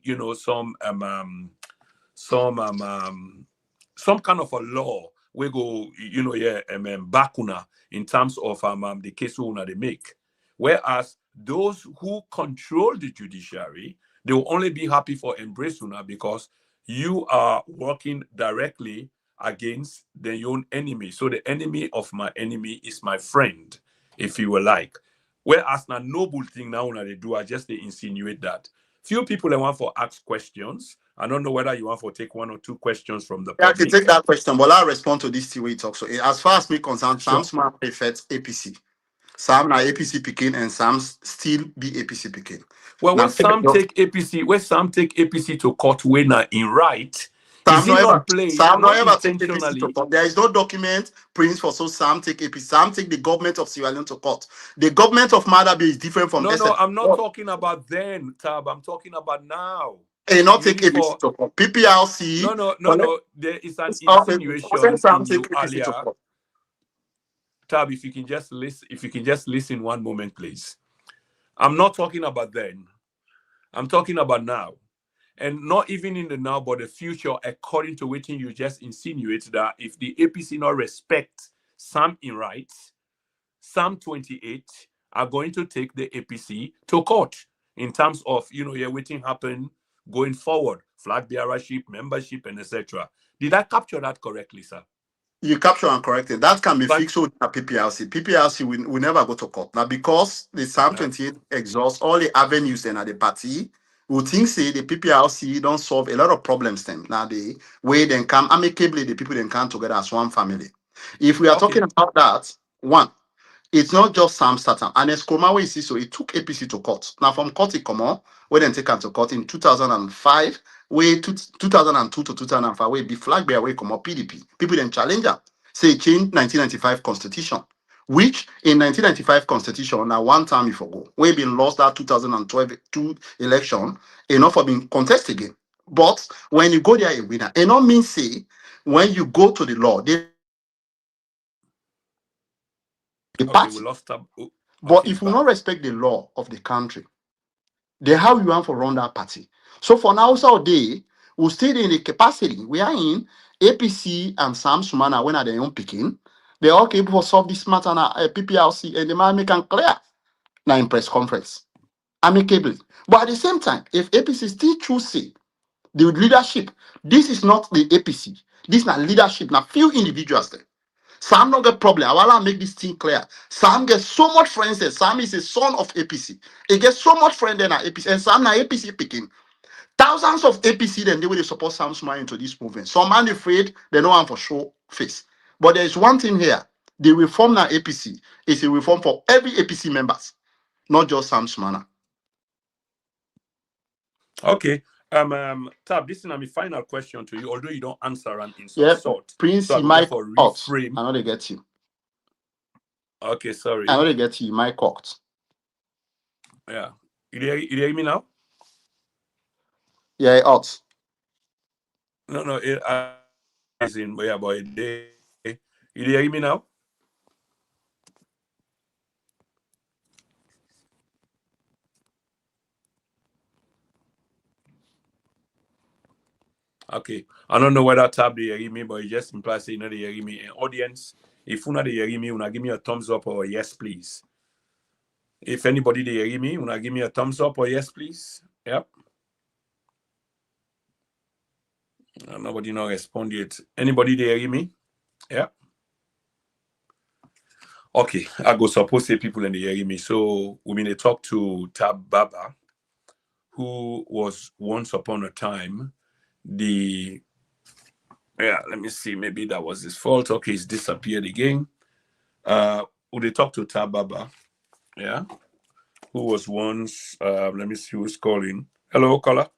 some kind of a law we go, back una in terms of the case una they make. Whereas those who control the judiciary, they will only be happy for embrace una because you are working directly against their own enemy. So the enemy of my enemy is my friend, if you were like. Whereas na noble thing now una they do, I just they insinuate that. Few people they want for ask questions. I don't know whether you want to take one or two questions from the I can public. take that question, but I'll respond to this two-way talk. So as far as me concerned, Sure. Sam Sumana prefers APC. Sam na APC picking and Sam still be APC picking. Well, Now, when Sam take APC to court when in right, is he not playing Sam no not ever take APC to intentionally? court. There is no document prints for so Sam take APC. Sam take the government of Sierra Leone to court. The government of Madabe is different from No, SF. I'm not talking about then, Tab. I'm talking about now. And not take Meaning APC for to court. PPLC. no. There is an insinuation Sam in take you APC to earlier. court. Tab, if you can just listen one moment, please. I'm not talking about then. I'm talking about now. And not even in the now, but the future, according to what you just insinuate that if the APC not respect some in rights, some 28 are going to take the APC to court in terms of, yeah, waiting happen going forward, flag bearership, membership, and etc. Did I capture that correctly, sir? You capture and correct it. That can be But fixed with a PPLC. PPLC will never go to court. Now, because the Psalm 28 exhausts all the avenues and at the party, we think say the PPLC don't solve a lot of problems then. Now the way they come amicably, the people then come together as one family. If we are okay, talking about that, one, it's not just Sam Satan. And as Komawe is so it took APC to court. Now from court it come on, we then take her to court in 2005, way 2002 to 2005, where be flag bear way come up PDP. People then challenge her. Say change 1995 constitution, which in 1995 constitution, now one time you forgo, we been lost that 2012 election, enough for being contested again. But when you go there a winner, it not mean say when you go to the law, they the okay, we party. lost up. But Okay, if he's you back. not respect the law of the country, then how you want to run that party? So for now, so they will still in the capacity we are in APC and Sam Sumana when are they own picking. They are okay for solve this matter now PPLC and the man make and clear now in press conference amicably. But at the same time, if APC still choose say the leadership, this is not the APC, this is not leadership, now few individuals there. Sam not get problem. I want to make this thing clear. Sam gets so much friends there. Sam is a son of APC. He gets so much friend there at APC. And Sam na APC picking. Thousands of APC then they will support Sam Sumana into this movement. Some man afraid they don't want for show face. But there is one thing here. The reform na APC is a reform for every APC members, not just Sam Sumana. Okay. Tab, this is my final question to you, although you don't answer and in some Yeah, sort. Prince, So I you go there might for out. reframe. I know they get you. Okay, I sorry. know they get you. You might cocked. Yeah. You hear me now? Yeah, out. No, no, I is in yeah, boy. You hear me now? Okay. I don't know whether Tab they hear me, but it just implies say you know they hear me. And audience, if you know they hear me, give me a thumbs up or a yes, please. If anybody they hear me, give me a thumbs up or yes, please. Yep. Nobody not respond yet. Anybody they hear me? Yeah. Okay. I go suppose say people in the hear me. So we mean to talk to Tab Baba, who was once upon a time the let me see, maybe that was his fault. Okay, he's disappeared again. Would they talk to Tab Baba? Yeah. Who was once let me see who's calling. Hello, caller.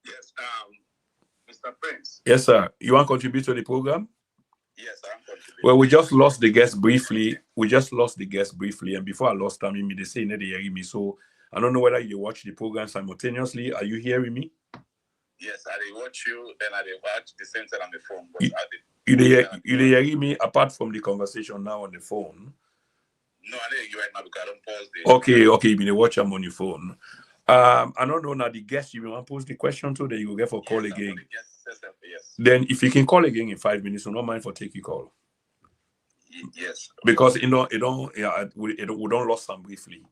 Yes, Mr. Prince. Yes, sir. You want to contribute to the program? Yes, I'm contributing. Well, we just lost the guest briefly. And before I lost them, they say they hearing me. So I don't know whether you watch the program simultaneously. Are you hearing me? Yes, I did watch you, then I did watch the center on the phone. But You hearing me apart from the conversation now on the phone? No, I didn't hear you right now because I don't pause the. Okay, you been watch them on your phone. I don't know now the guest you want to pose the question to, then you will get for call again. Yes. Then if you can call again in 5 minutes, so no mind for take your call. Yes. Because we don't lost some briefly.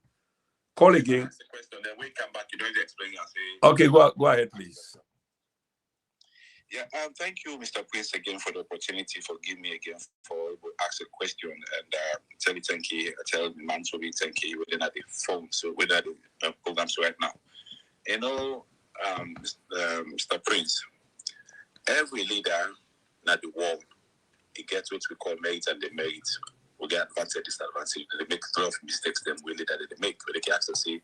Call again. Ask the question, then we come back. You don't explain and say. Okay, go ahead, please. Yeah, thank you, Mr. Prince, again for the opportunity for giving me again for ask a question and tell you thank you, tell the man to be thank you within the phone, so within the programs right now. You know, Mr. Prince, every leader in the world, it gets what we call merit and demerit. We get advantage, disadvantage. They make a lot of mistakes, them we leader they make, but they can actually say,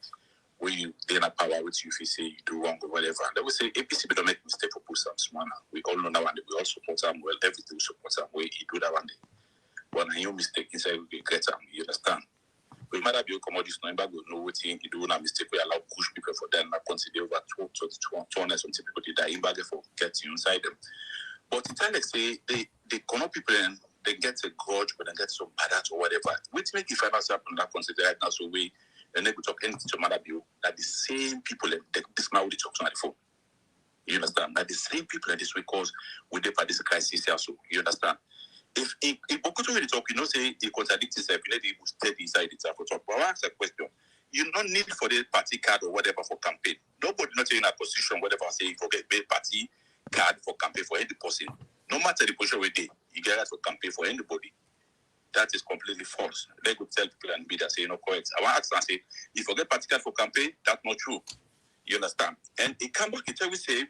when you gain a power with you, if you say you do wrong or whatever. And they will say, APC, we don't make mistake for Sam Sumana. We all know that one day. We all support them. Well, everything we support them. We do that one day. When you mistake inside, we regret them. You understand? We might have been commodities, no one will know what you do a mistake. We allow push people for them. I consider over 200 something people did that in bag for getting inside them. But in time they say they connect people and they get a grudge, but they get some bad or whatever. Which make if I happen that consider right now, so we and they could talk anything to Mother Bill that the same people that this man will talk to on the phone. You understand? Now the same people that this way cause with the this crisis also. You understand? If Bokuto really talk, say he contradicts himself, he will stay inside itself for talk. But I ask a question. You don't need for the party card or whatever for campaign. Nobody not in a position, whatever say forget the party card for campaign for any person. No matter the position we did, you get that for campaign for anybody. That is completely false. They could tell people and be that say correct. I want to ask and say, if you forget party card for campaign, that's not true. You understand? And it come back, it say,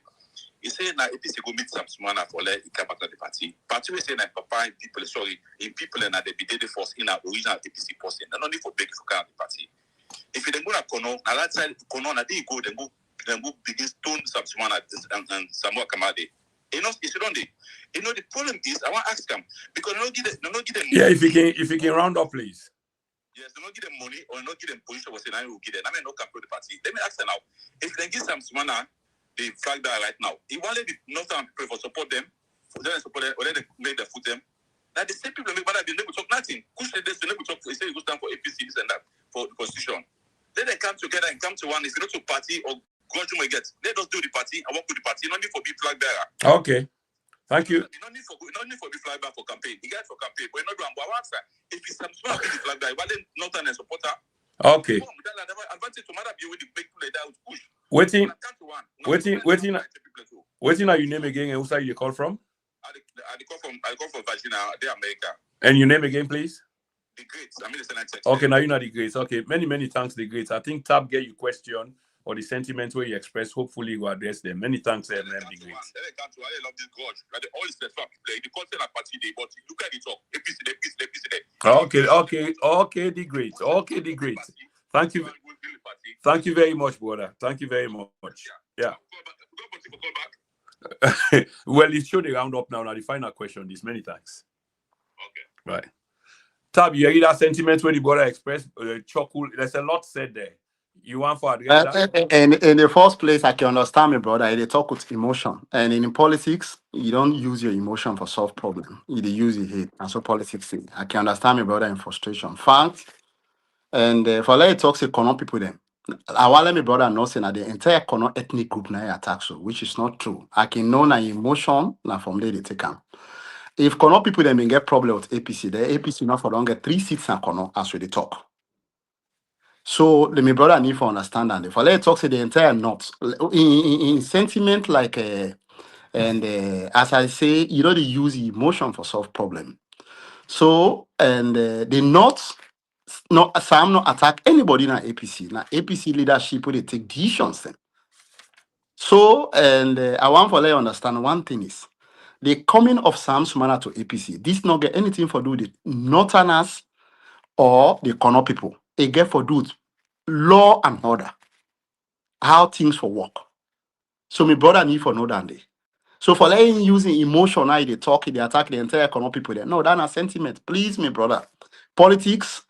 he said now APC go meet some Sumana for let it come back to the party. Party we say that papa in people, in people and they be the force in our original APC person. And only for big for the party. If you then go to Kono, na that side Kono na they go begin stone some Sumana and Samoa Kamade. It's not the. The problem is I want to ask them because they don't give them. Yeah, if you can round up, please. Yes, they don't give them money or not give them position. Was saying I will give them. I mean, no can the party. Let me ask them now. If they give some Sumana, they flag that right now. If one let the Northern people for support them, then support them, or then they make the foot them. Now the same people make bad. They never talk nothing. Push the they never talk. They say you go stand for APC this and that for the constitution. Then they come together and come to one. If you not to party or God you may get. Let us do the party. I work with the party. No need for be flag bearer. Okay. Thank you. No need for be flag bearer for campaign. You guys for campaign, but not do answer. If it's some small be the flag bearer, why then not an supporter? Okay. Advantage to matter be with the big play that would push. Waiting. Are your name again? And who side you call from? I call from Virginia, the America. And your name again, please? The Greats. I mean the Senate. Okay, now you know the Greats. Okay, many thanks, the Greats. I think Tab get your question or the sentiment where you express. Hopefully, you address them. Many thanks, the Greats. I love this God. Like all is the play. The content at party day, but look at it talk. Okay, the Greats. Okay, the Greats. Thank you. Thank you very much, brother. Thank you very much. Yeah. Well, it should round up now. Now the final question. This many thanks. Okay. Right. Tab, you hear that sentiment when the brother expressed chuckle. There's a lot said there. You want for in the first place, I can understand me, brother. They talk with emotion, and in politics, you don't use your emotion for solve problem. You use your hate, and so politics. I can understand me, brother, in frustration. Fact, and for let it talk, say Kono people them. I want let me brother know say that the entire Kono ethnic group now attack so, which is not true. I can know na emotion na from there they take them. If Kono people them get problem with APC, the APC not for long get 3 seats in Kono as we they talk. So the my brother need to understand that. If I let talk say the entire North in sentiment like as I say, they use emotion for solve problem. So and the North some not attack anybody in APC. Now APC leadership will they take decisions then. So and I want for let you understand one thing is the coming of Sam Sumana to APC. This not get anything for do with the Northerners or the Kono people. It get for do with law and order. How things for work. So my brother need for know that day. So for letting using emotion, now they talk, they attack the entire economic people there. No, that's a sentiment. Please, my brother. Politics,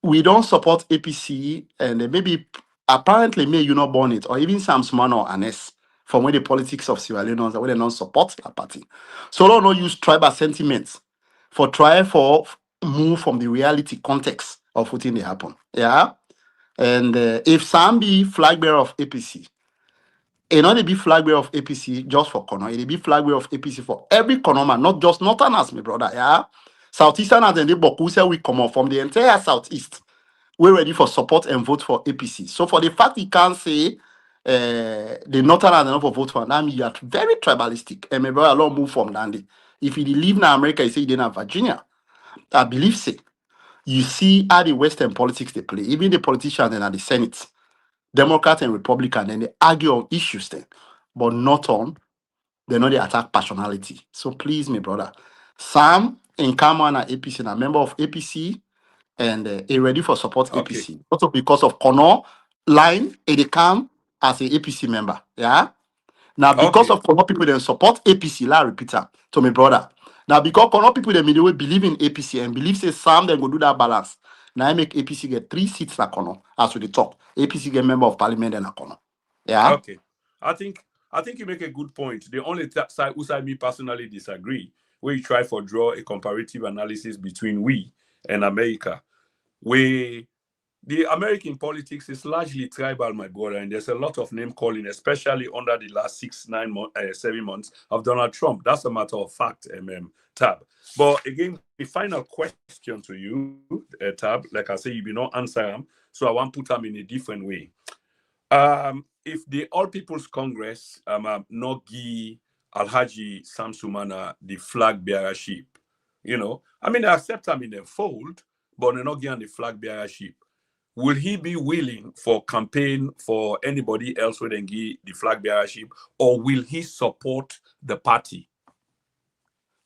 we don't support APC, and maybe apparently may you not born it, or even some Sumana or Anes from where the politics of Sierra Leone where they don't support that party. So don't not use tribal sentiments for try for move from the reality context of what they happen. Yeah. And if some be flag bearer of APC, they be flag bearer of APC just for Kono. They be flag bearer of APC for every Kono man, not just Northerners, my brother. Yeah, Southeasterners and the Bokusa we come from the entire Southeast. We're ready for support and vote for APC. So for the fact he can't say the Northerners are not for vote for them, you are very tribalistic. And my brother, long move from Dandy. If he live in America, he say he didn't have Virginia. I believe say you see how the Western politics they play. Even the politicians and the Senate. Democrat and Republican, and they argue on issues then, but not on, they know they attack personality. So please, my brother, Sam in Kamana APC, and a member of APC, and he ready for support APC. Also because of Kono line, they come as a APC member. Yeah. Now because of Kono people then support APC, I repeat that to my brother. Now because Kono people they believe in APC and believe say Sam then go do that balance. Now I make APC get 3 seats na Kono as we talk. APC get member of parliament and Kono. Yeah. Okay. I think you make a good point. The only side who side me personally disagree, where you try for draw a comparative analysis between we and America, where The American politics is largely tribal, my brother, and there's a lot of name calling, especially under the last 7 months of Donald Trump. That's a matter of fact, Tab. But again, the final question to you, Tab, like I say, you will not answer them, so I want to put them in a different way. If the All People's Congress not give Alhaji Sam Sumana the flag bearership, I mean, they accept him in the fold, but they're not giving the flag bearership. Will he be willing for campaign for anybody else who then give the flag bearership, or will he support the party?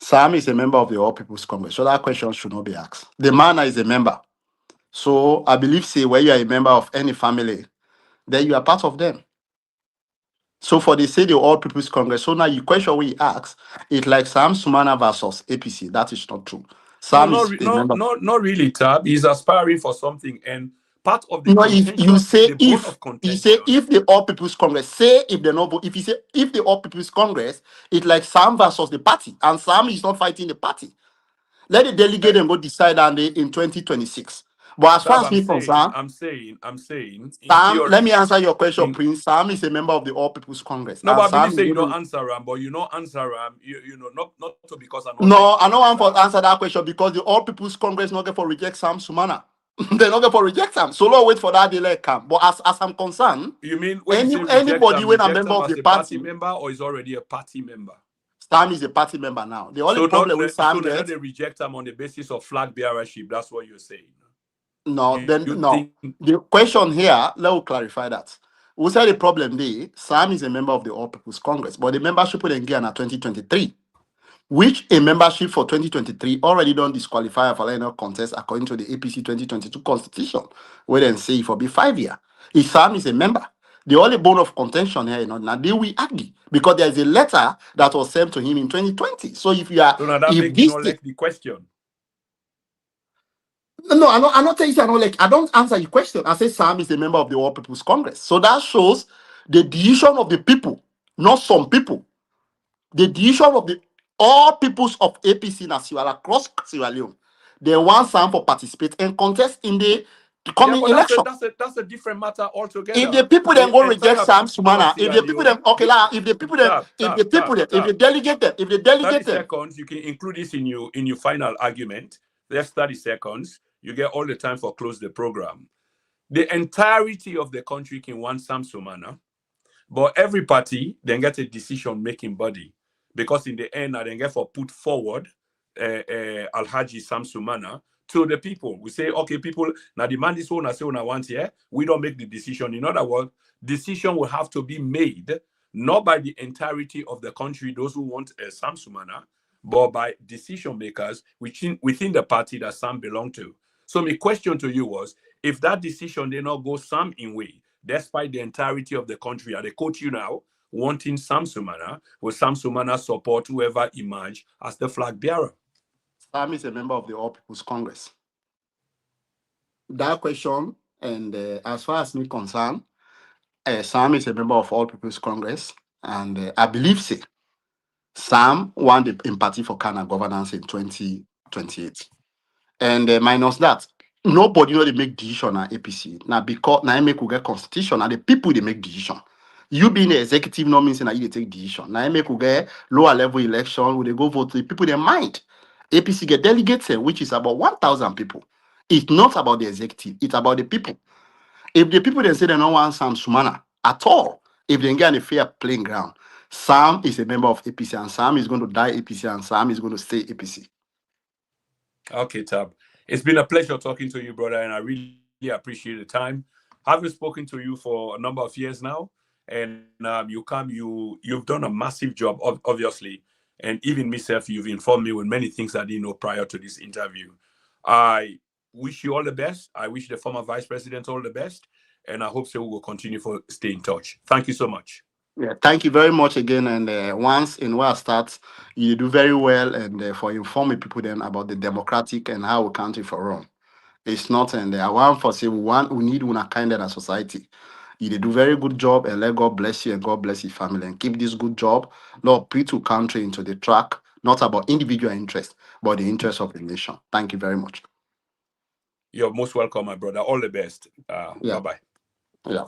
Sam is a member of the All People's Congress, so that question should not be asked. The man is a member. So I believe, say, when you are a member of any family, then you are part of them. So for the All People's Congress, so now you question we ask, it's like Sam Sumana versus APC. That is not true. No, Sam is a member. not really, Tab. He's aspiring for something, and part of the No, if contention, you say the bone of you say contention. if the All People's Congress, say if they not vote, if you say if the All People's Congress, it's like Sam versus the party, and Sam is not fighting the party. Let the delegate and go decide on it in 2026. But as far Tab, as me concerned, I'm saying, in Sam, let me theory, answer your question, in Prince. Sam is a member of the All People's Congress, no, and but I believe Sam is say you going don't to. answer Ram, but you don't answer Ram. Not to because I don't like No, the I don't want answer. to answer that question because the All People's Congress not get for reject Sam Sumana. They're not get for reject Sam. So long wait for that delay come. But as I'm concerned, You mean when you say anybody when a reject member them of as the a party party, member, or is already a party member? Sam is a party member now. The only So not problem with so Sam they not gets they reject them on the basis of flag bearership. That's what you're saying. no, You then think no. The question here, let me clarify that. We say the problem there, Sam is a member of the All People's Congress, but the membership will engage in 2023. Which a membership for 2023 already don't disqualify for any contest according to the APC 2022 constitution, where then say for be 5 year. If Sam is a member, the only bone of contention here, now they will argue because there is a letter that was sent to him in 2020. So if you are, so? Now that if make you this not thing, like the question. no, I'm not saying I don't like, I don't answer your question. I say Sam is a member of the All People's Congress. So that shows the decision of the people, not some people. The decision of the all peoples of APC National across Sierra Leone, they want Sam for participate and contest in the Yeah, coming but election. that's a different matter If altogether. the people then The go reject entire Sam people of Sumana, if Sierra the people then Leone, okay, if the people then, if the delegate them, if they 30 delegate them, seconds, you can include this in your final argument. There's 30 seconds. You get all the time for close the program. The entirety of the country can want Sam Sumana, but every party then get a decision-making body. Because in the end, I then get for put forward Alhaji Sam Sumana to the people. We say, okay, people, now the man this one I say when I want here, we don't make the decision. In other words, decision will have to be made not by the entirety of the country, those who want Sam Sumana, but by decision makers within the party that Sam belonged to. So my question to you was, if that decision did not go Sam in way, despite the entirety of the country, and they quote you now, wanting Sam Sumana, will Sam Sumana support whoever emerge as the flag bearer? Sam is a member of the All People's Congress. That question, and as far as me concerned, Sam is a member of All People's Congress, and I believe say Sam won the in party for Ghana governance in 2028. And minus that, nobody know they make decision at APC. Now because now make we get constitution and the people they make decision. You being the executive no means that you dey take decision. Now make we get lower level election, we they go vote the people they mind. APC get delegates here, which is about 1,000 people. It's not about the executive, it's about the people. If the people they say they don't want Sam Sumana at all, if they get a fair playing ground, Sam is a member of APC and Sam is going to die APC and Sam is going to stay APC. Okay, Tab. It's been a pleasure talking to you, brother, and I really appreciate the time. Having spoken to you for a number of years now, and you've done a massive job, obviously, and even myself, you've informed me with many things I didn't know prior to this interview. I wish you all the best. I wish the former vice president all the best, and I hope so we will continue to stay in touch. Thank you so much. Yeah, thank you very much again. And once in where I start, you do very well and for informing people then about the democratic and how we country for run. It's not and I want for say we need one kind of a society. You dey do very good job and let God bless you and God bless your family and keep this good job. Lord, put your country into the track, not about individual interest, but the interest of the nation. Thank you very much. You're most welcome, my brother. All the best. Yeah. Bye-bye. Yeah.